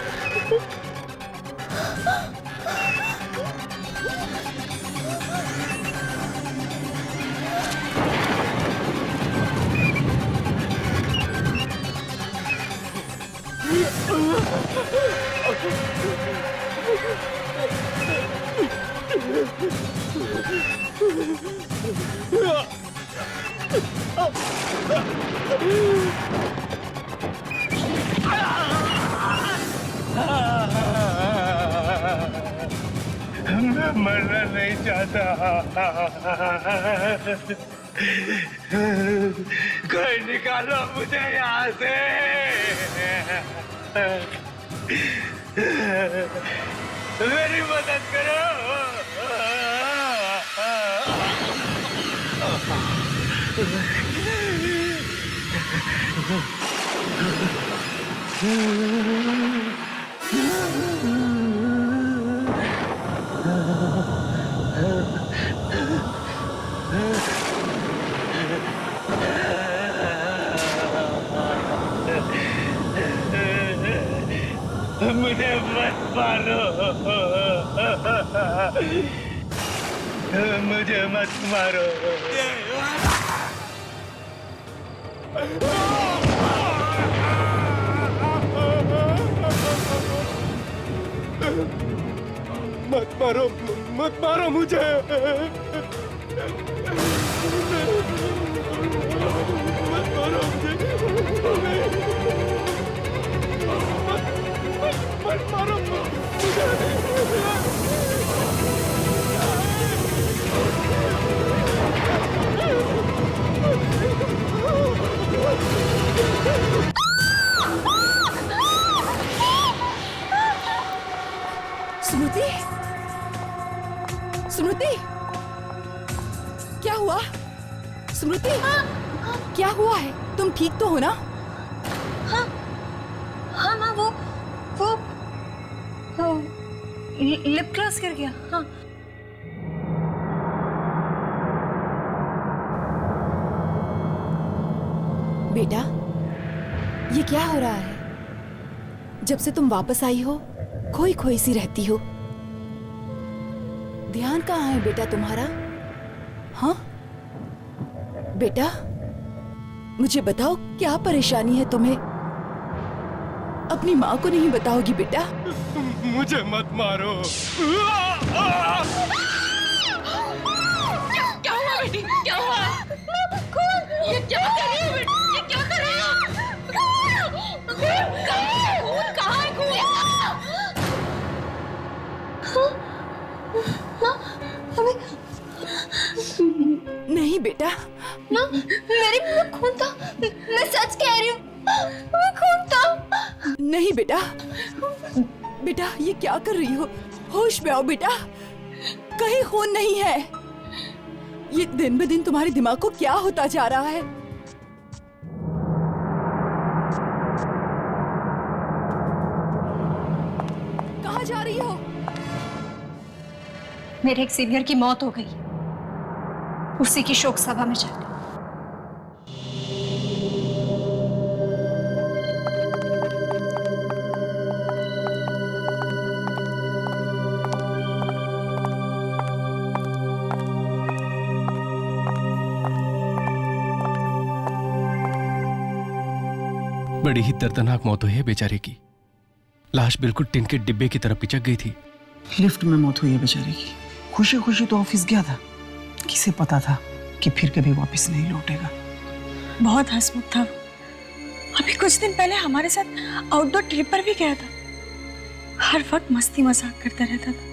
मैं मरना नहीं चाहता। कोई निकालो मुझे यहाँ से। मेरी मदद करो। मुझे मत मारो। मुझे मत मारो। मत मारो, मत मारो मुझे। मत मारो मुझे। मत मारो स्मृति, स्मृति, क्या हुआ? स्मृति, क्या हुआ है? तुम ठीक तो हो ना? हाँ हाँ माँ, वो लिप ग्लॉस गिर गया। हाँ बेटा, ये क्या हो रहा है? जब से तुम वापस आई हो खोई खोई सी रहती हो। ध्यान कहाँ है बेटा तुम्हारा? हाँ बेटा, मुझे बताओ क्या परेशानी है तुम्हें? अपनी माँ को नहीं बताओगी बेटा? मुझे मत मारो। क्या हुआ बेटी? क्या हुआ? ये क्या कर रही हो बेटी? ये क्या कर रही हो? कहाँ है खून? बेटा? माँ, मेरे मुंह में खून था। मैं सच कह रही हूँ, मैं खून था। नहीं बेटा, बेटा ये क्या कर रही हो? होश में आओ बेटा, कहीं खून नहीं है। ये दिन ब दिन तुम्हारे दिमाग को क्या होता जा रहा है? कहाँ जा रही हो? मेरे एक सीनियर की मौत हो गई, उसी की शोक सभा में जा रही। बड़ी ही दर्दनाक मौत हुई है बेचारे की। लाश बिल्कुल टिन के डिब्बे की तरह पिचक गई थी। लिफ्ट में मौत हुई है बेचारे की। खुशी खुशी तो ऑफिस गया था, किसे पता था कि फिर कभी वापस नहीं लौटेगा। बहुत हंसमुख था वो। अभी कुछ दिन पहले हमारे साथ आउटडोर ट्रिप पर भी गया था। हर वक्त मस्ती मजाक करता रहता था।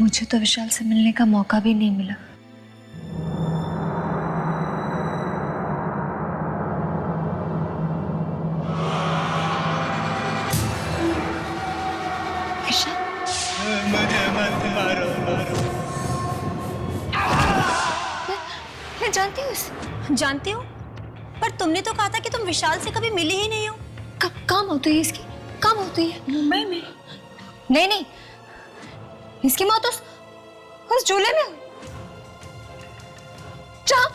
मुझे तो विशाल से मिलने का मौका भी नहीं मिला। मुझे मत मारो। मैं जानती हूँ, जानती हूँ, पर तुमने तो कहा था कि तुम विशाल से कभी मिली ही नहीं हो। काम होती है इसकी, काम होती है मुंबई में। नहीं नहीं, इसकी मौत उस झूले में जहाँ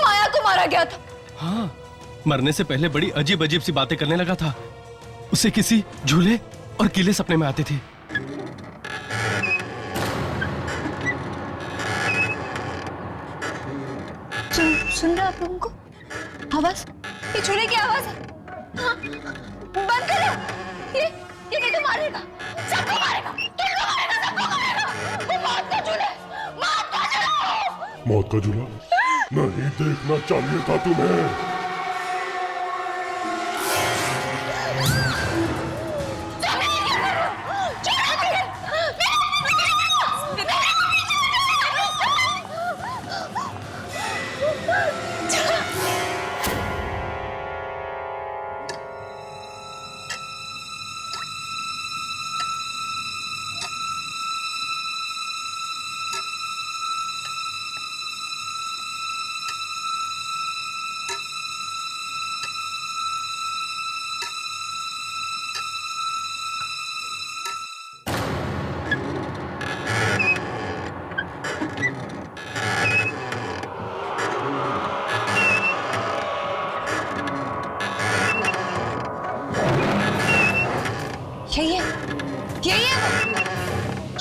माया को मारा गया था। हाँ, मरने से पहले बड़ी अजीब अजीब सी बातें करने लगा था। उसे किसी झूले और किले सपने में आते थे। सुन रहे आप लोगों को आवाज? ये झूले की आवाज है। हाँ, बंद करो। ये नहीं तो मारेगा, सबको मारेगा, तुमको मारेगा, सबको मारेगा। वो मौत का झूला, मौत का झूला। मौत का झूला नहीं देखना चाहिए था तुम्हें।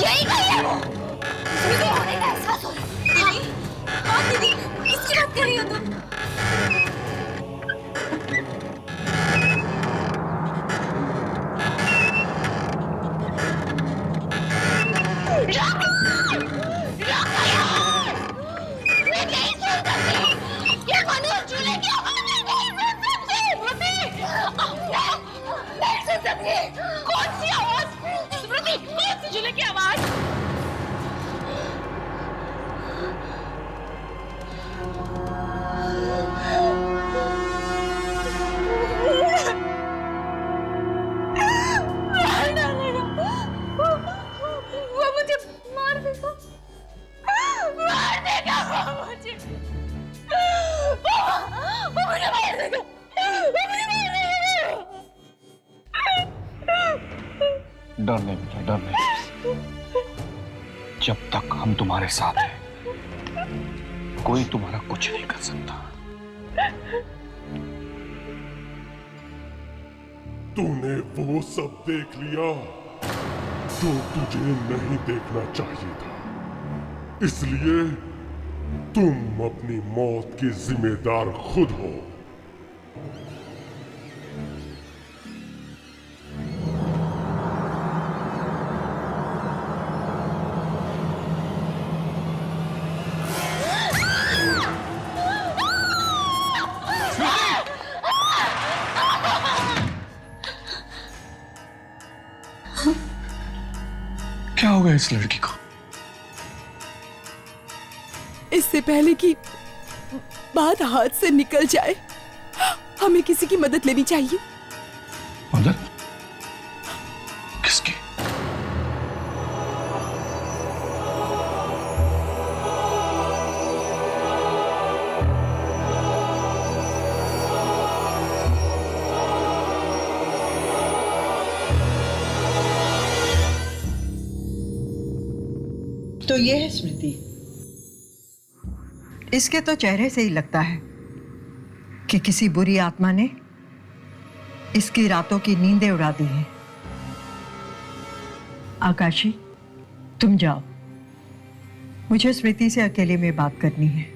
यही है वो। इसमें तो होने का एहसास हो रहा है। हाँ दीदी, इसकी बात कर रही हो तुम? कौन सी आवाज? स्मृति, कौन सी झूले की आवाज? वो मुझे मार देगा, मार देगा वो मुझे, वो मुझे मार देगा, वो मुझे मार देगा। डर नहीं बेटा, डर नहीं। जब तक हम तुम्हारे साथ हैं, कोई तुम्हारा कुछ नहीं कर सकता। तूने वो सब देख लिया जो तुझे नहीं देखना चाहिए था, इसलिए तुम अपनी मौत की जिम्मेदार खुद हो। क्या हो गया इस लड़की को? इससे पहले कि बात हाथ से निकल जाए, हमें किसी की मदद लेनी चाहिए। मदद? किसकी? तो ये है स्मृति। इसके तो चेहरे से ही लगता है कि किसी बुरी आत्मा ने इसकी रातों की नींदें उड़ा दी हैं। आकाशी, तुम जाओ, मुझे स्मृति से अकेले में बात करनी है।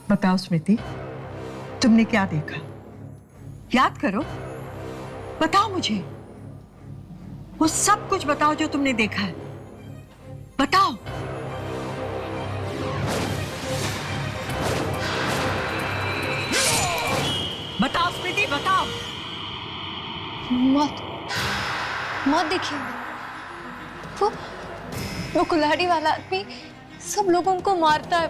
बताओ स्मृति, तुमने क्या देखा? याद करो, बताओ मुझे, वो सब कुछ बताओ जो तुमने देखा है। बताओ। बताओ स्मृति, बताओ। मौत देखिए, वो कुल्हाड़ी वाला आदमी सब लोगों को मारता है।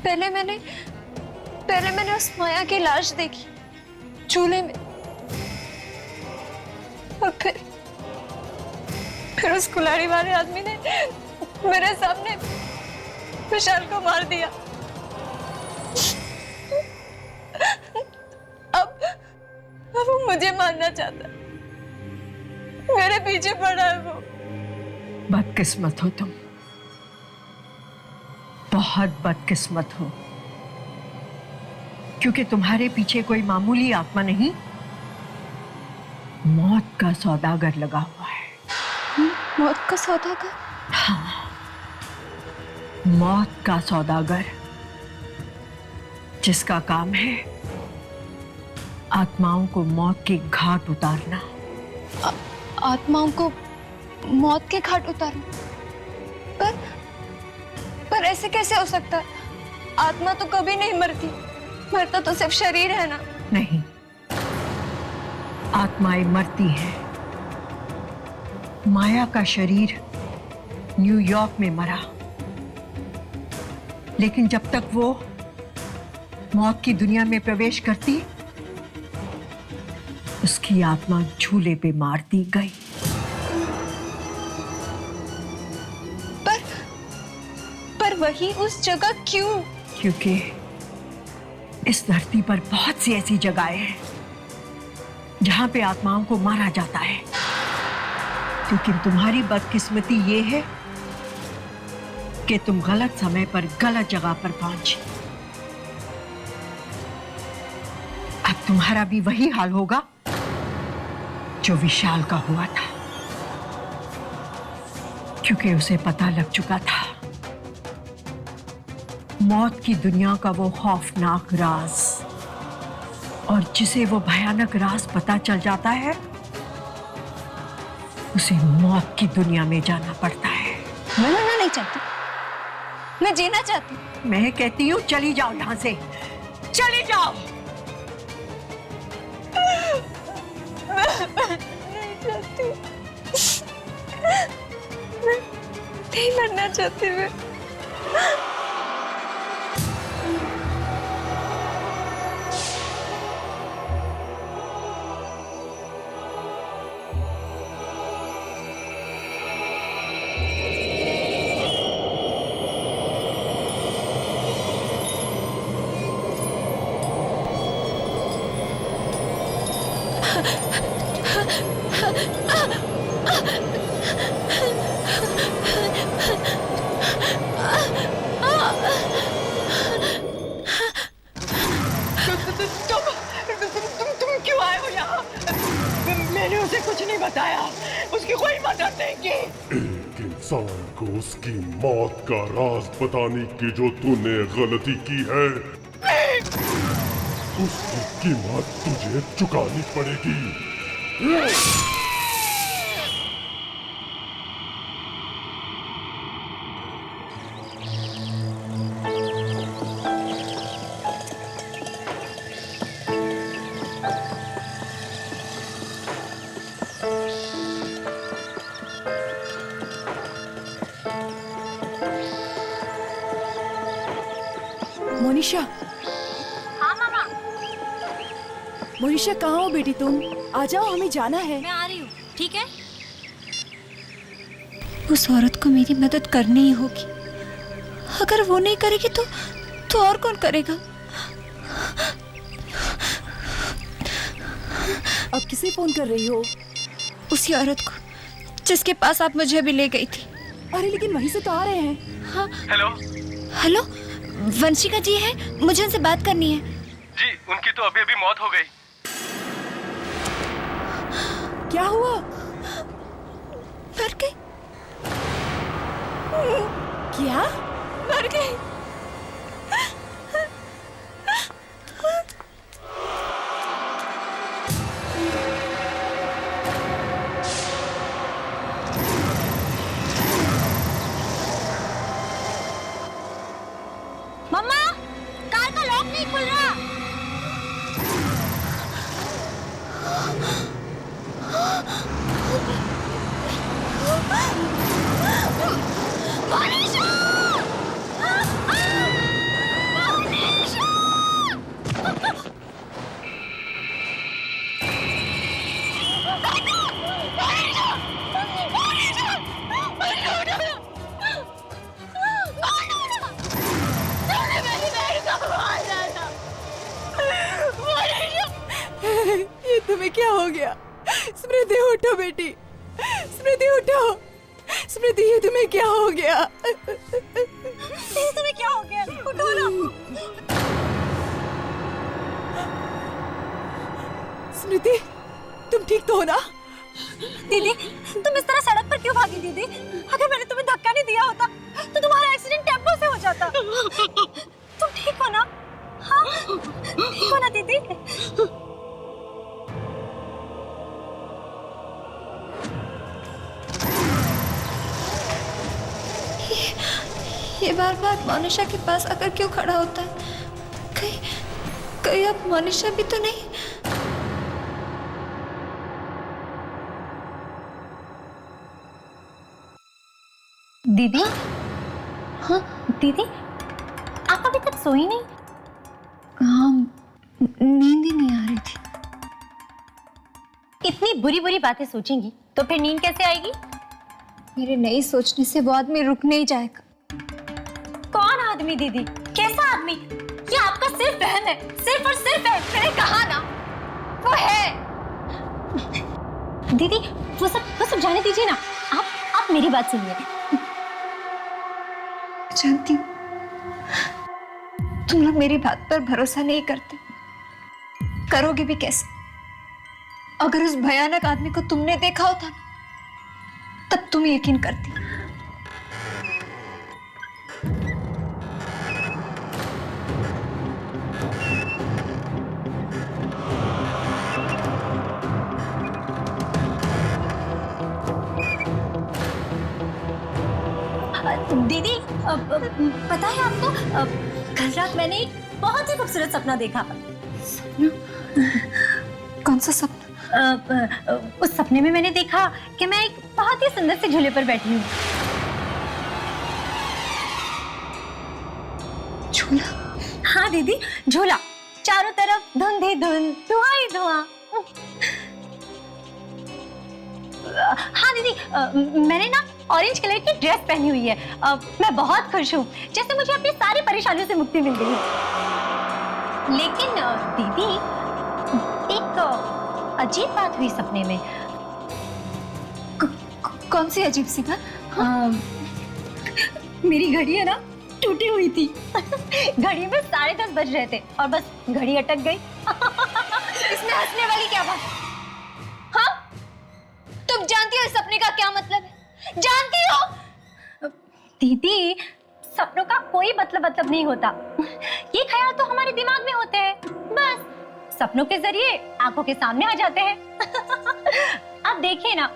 पहले मैंने उस माया की लाश देखी चूल्हे में, और फिर उस कुल्हाड़ी वाले आदमी ने मेरे सामने विशाल को मार दिया। अब वो मुझे मारना चाहता है, मेरे पीछे पड़ा है वो। बदकिस्मत हो तुम, बहुत बदकिस्मत हो, क्योंकि तुम्हारे पीछे कोई मामूली आत्मा नहीं, मौत का सौदागर लगा हुआ है। मौत का सौदागर? हाँ, मौत का सौदागर, जिसका काम है आत्माओं को मौत के घाट उतारना। आत्माओं को मौत के घाट उतारना? पर ऐसे कैसे हो सकता है? आत्मा तो कभी नहीं मरती, मरता तो सिर्फ शरीर है ना। नहीं, आत्माएं मरती हैं। माया का शरीर न्यूयॉर्क में मरा, लेकिन जब तक वो मौत की दुनिया में प्रवेश करती, उसकी आत्मा झूले पे मार दी गई। पर वही उस जगह क्यों? क्योंकि इस धरती पर बहुत सी ऐसी जगहें हैं जहां पे आत्माओं को मारा जाता है, लेकिन तुम्हारी बदकिस्मती ये है कि तुम गलत समय पर गलत जगह पर पहुंची। अब तुम्हारा भी वही हाल होगा जो विशाल का हुआ था, क्योंकि उसे पता लग चुका था मौत की दुनिया का वो खौफनाक राज, और जिसे वो भयानक राज पता चल जाता है, उसे मौत की दुनिया में जाना पड़ता है। मैं मरना नहीं चाहती, मैं जीना चाहती हूँ। मैं कहती हूँ चली जाओ यहां से, चली जाओ। नहीं चाहती, मैं नहीं मरना चाहती। मैं तुम क्यों आए हो यहाँ? मैंने उसे कुछ नहीं बताया, उसकी कोई मदद नहीं की। एक इंसान को उसकी मौत का राज बताने की जो तूने गलती की है, उसकी कीमत तुझे चुकानी पड़ेगी। मोनिशा। हाँ मामा। मोनिशा कहाँ हो बेटी तुम? आ जाओ, हमें जाना है। मैं आ रही हूँ, ठीक है? उस औरत को मेरी मदद करनी ही होगी। अगर वो नहीं करेगी तो और कौन करेगा? अब किसे फोन कर रही हो? उसी औरत को जिसके पास आप मुझे भी ले गई थी। अरे लेकिन वहीं से तो आ रहे हैं। हाँ। हेलो हेलो, वंशिका जी है, मुझे उनसे बात करनी है। जी, उनकी तो अभी अभी मौत हो गई। क्या हुआ? मर गई। क्या? मर गई। मम्मा, कार का लॉक नहीं खुल रहा। मनीषा! ये तुम्हें क्या हो गया? स्मृति उठो बेटी, स्मृति उठो। स्मृति ये तुम्हें क्या हो गया? तुम्हें क्या हो गया? उठो ना। स्मृति, तुम ठीक तो हो ना? दीदी, तुम इस तरह सड़क पर क्यों भागी दीदी? अगर मैंने तुम्हें धक्का नहीं दिया होता तो तुम्हारा एक्सीडेंट टेम्पो से हो जाता। तुम ठीक हो ना? हाँ, ठीक हो ना दीदी? ये बार बार मोनिशा के पास आकर क्यों खड़ा होता है? कहीं अब मोनिशा भी तो नहीं? दीदी? हाँ दीदी, आप अभी तक सोई नहीं? हाँ, नींद ही नहीं आ रही थी। इतनी बुरी बुरी बातें सोचेंगी तो फिर नींद कैसे आएगी? मेरे नहीं सोचने से वो आदमी रुक नहीं जाएगा। कौन आदमी दीदी? कैसा आदमी? ये आपका सिर्फ वहम है, सिर्फ और सिर्फ है। मैंने कहा ना, वो है। दीदी, वो सब जाने दीजिए ना। आप मेरी बात सुनिए। जानती हूँ तुम लोग मेरी बात पर भरोसा नहीं करते, करोगे भी कैसे? अगर उस भयानक आदमी को तुमने देखा होता तब तुम यकीन करती। दीदी, पता है आपको, कल रात मैंने एक बहुत ही खूबसूरत सपना देखा। कौन सा सपना? उस सपने में मैंने देखा कि मैं एक बहुत ही सुंदर से झूले पर बैठी हूँ। झूला? हाँ दीदी, झूला। चारों तरफ धुंध ही धुंध, धुआं ही धुआं। हाँ दीदी, मैंने ना ऑरेंज कलर की ड्रेस पहनी हुई है। मैं बहुत खुश हूँ, जैसे मुझे अपनी सारी परेशानियों से मुक्ति मिल गई है। लेकिन दीदी, एक अजीब बात हुई सपने में। कौन सी अजीब सी बात? मेरी घड़ी है ना, टूटी हुई थी। घड़ी में 10:30 बज रहे थे और बस घड़ी अटक गई। इसमें हंसने वाली क्या बात? हाँ, तुम जानती हो इस सपने का क्या मतलब है? जानती हो? दीदी, सपनों का कोई मतलब नहीं होता। ये ख्याल तो हमारे दिमाग में होते हैं, बस सपनों के जरिए आंखों के सामने आ जाते हैं। अब देखिए ना,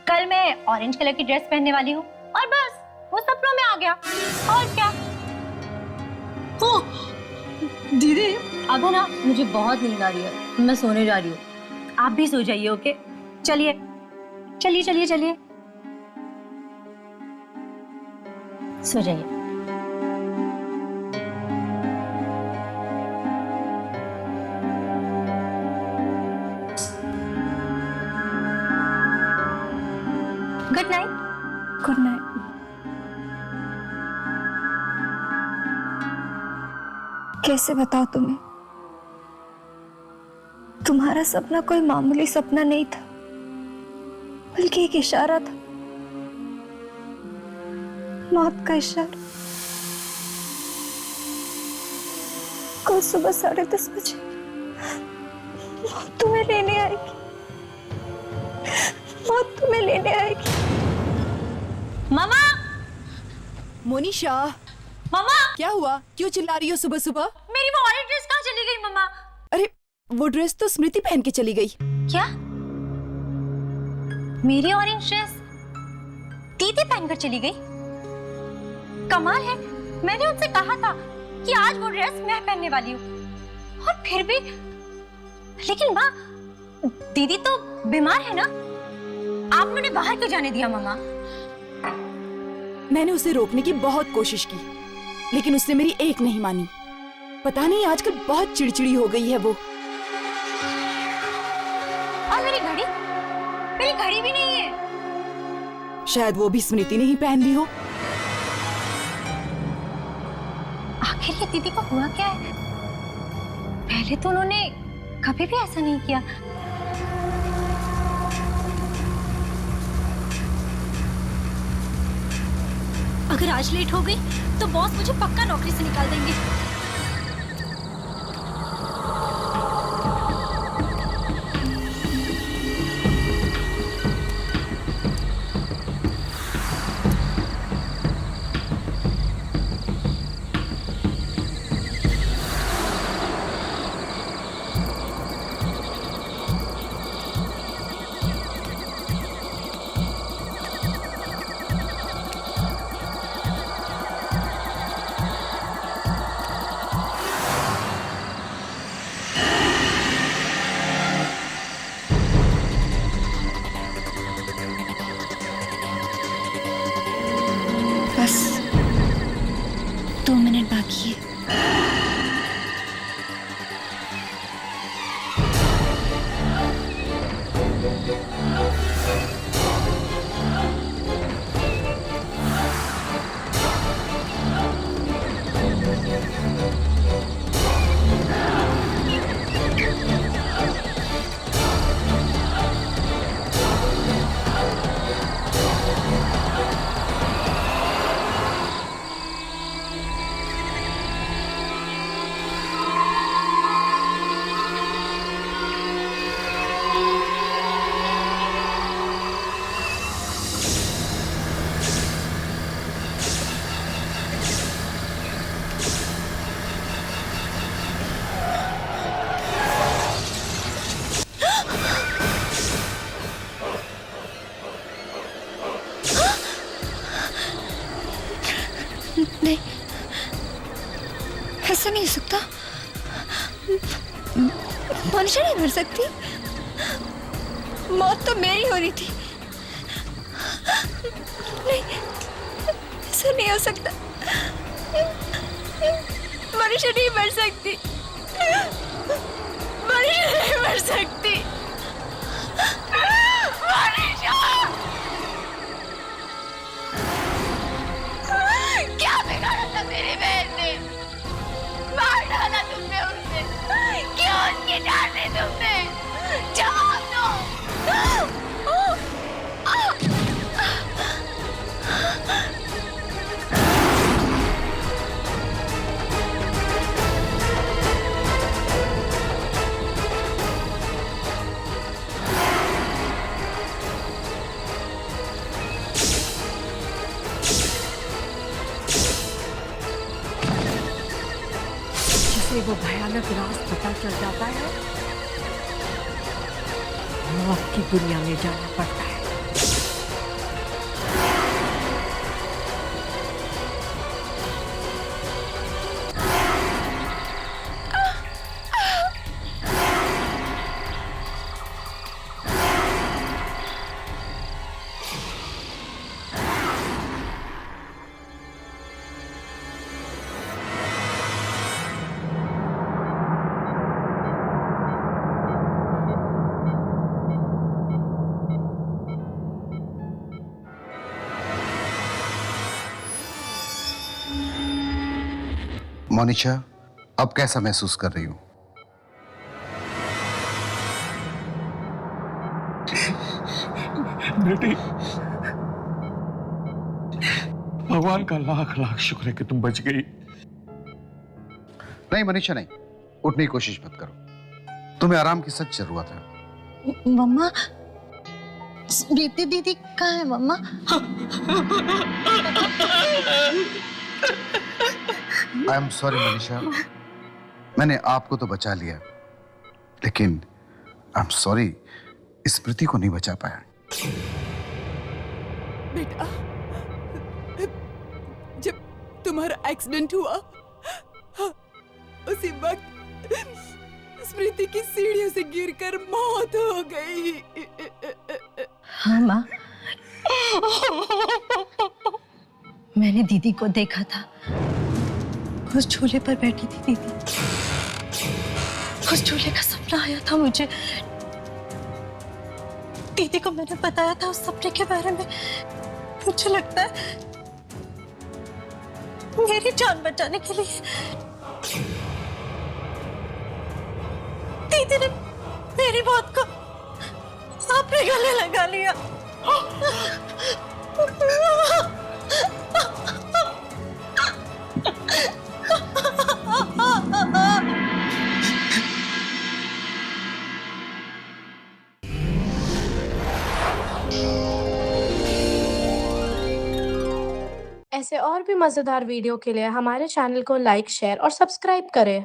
कल मैं ऑरेंज कलर की ड्रेस पहनने वाली हूँ और बस वो सपनों में आ गया। और क्या? दीदी, अब है ना, मुझे बहुत नींद आ रही है, मैं सोने जा रही हूँ। आप भी सो जाइए, ओके? चलिए चलिए चलिए चलिए, सो जाइए। Good night. Good night. कैसे बताओ तुम्हें, तुम्हारा सपना कोई मामूली सपना नहीं था, बल्कि एक इशारा था, मौत का इशारा। कल सुबह 10:30 बजे मौत तुम्हें लेने आएगी, मौत तुम्हें लेने आएगी। मामा! मोनिशा, मामा! क्या हुआ? क्यों चिल्ला रही हो सुबह सुबह? मेरी वो ऑरेंज ड्रेस कहाँ चली गई मामा? अरे वो ड्रेस तो स्मृति पहन के चली गई। क्या? मेरी ऑरेंज ड्रेस दीदी पहनकर चली गई? कमाल है, मैंने उनसे कहा था कि आज वो ड्रेस मैं पहनने वाली हूँ, और फिर भी। लेकिन माँ, दीदी तो बीमार है ना, आपने उन्हें बाहर क्यों जाने दिया मामा? मैंने उसे रोकने की बहुत कोशिश की, लेकिन उसने मेरी एक नहीं मानी। पता नहीं आजकल बहुत चिड़चिड़ी हो गई है वो। और मेरी घड़ी भी नहीं है। शायद वो भी स्मृति ने ही पहन ली हो। आखिर ये दीदी को हुआ क्या है? पहले तो उन्होंने कभी भी ऐसा नहीं किया। अगर आज लेट हो गई तो बॉस मुझे पक्का नौकरी से निकाल देंगे। बस 2 मिनट बाकी है। नहीं, ऐसा नहीं हो सकता। मनुष्य नहीं मर सकती, मौत तो मेरी हो रही थी। नहीं, ऐसा नहीं हो सकता। मनुष्य नहीं मर सकती, मनुष्य नहीं मर सकती। क्या बिगाड़ा था मेरी बहन ने? मार डाला तुमने उसे, क्यों उसकी जान ली तुमने? जवाब दो। वो भयानक राज पता चल जाता है, मौत की दुनिया में जाना पड़ता है। मोनिशा, अब कैसा महसूस कर रही हूँ? बेटी, भगवान का लाख लाख शुक्र है कि तुम बच गई। नहीं मनीषा, नहीं, उठने की कोशिश मत करो। तुम्हें आराम की सच जरूरत है। मम्मा, स्मृति दीदी कहाँ है मम्मा? आई एम सॉरी मनीषा, मैंने आपको तो बचा लिया, लेकिन आई एम सॉरी, स्मृति को नहीं बचा पाया। बेटा, जब तुम्हारा एक्सीडेंट हुआ उसी वक्त स्मृति की सीढ़ियों से गिरकर मौत हो गई। हाँ माँ, मैंने दीदी को देखा था, उस झूले पर बैठी थी दीदी। उस झूले का सपना आया था मुझे। दीदी को मैंने बताया था उस सपने के बारे में। मुझे लगता है मेरी जान बचाने के लिए दीदी ने मेरी मौत को अपने गले लगा लिया। ऐसे और भी मज़ेदार वीडियो के लिए हमारे चैनल को लाइक, शेयर और सब्सक्राइब करें।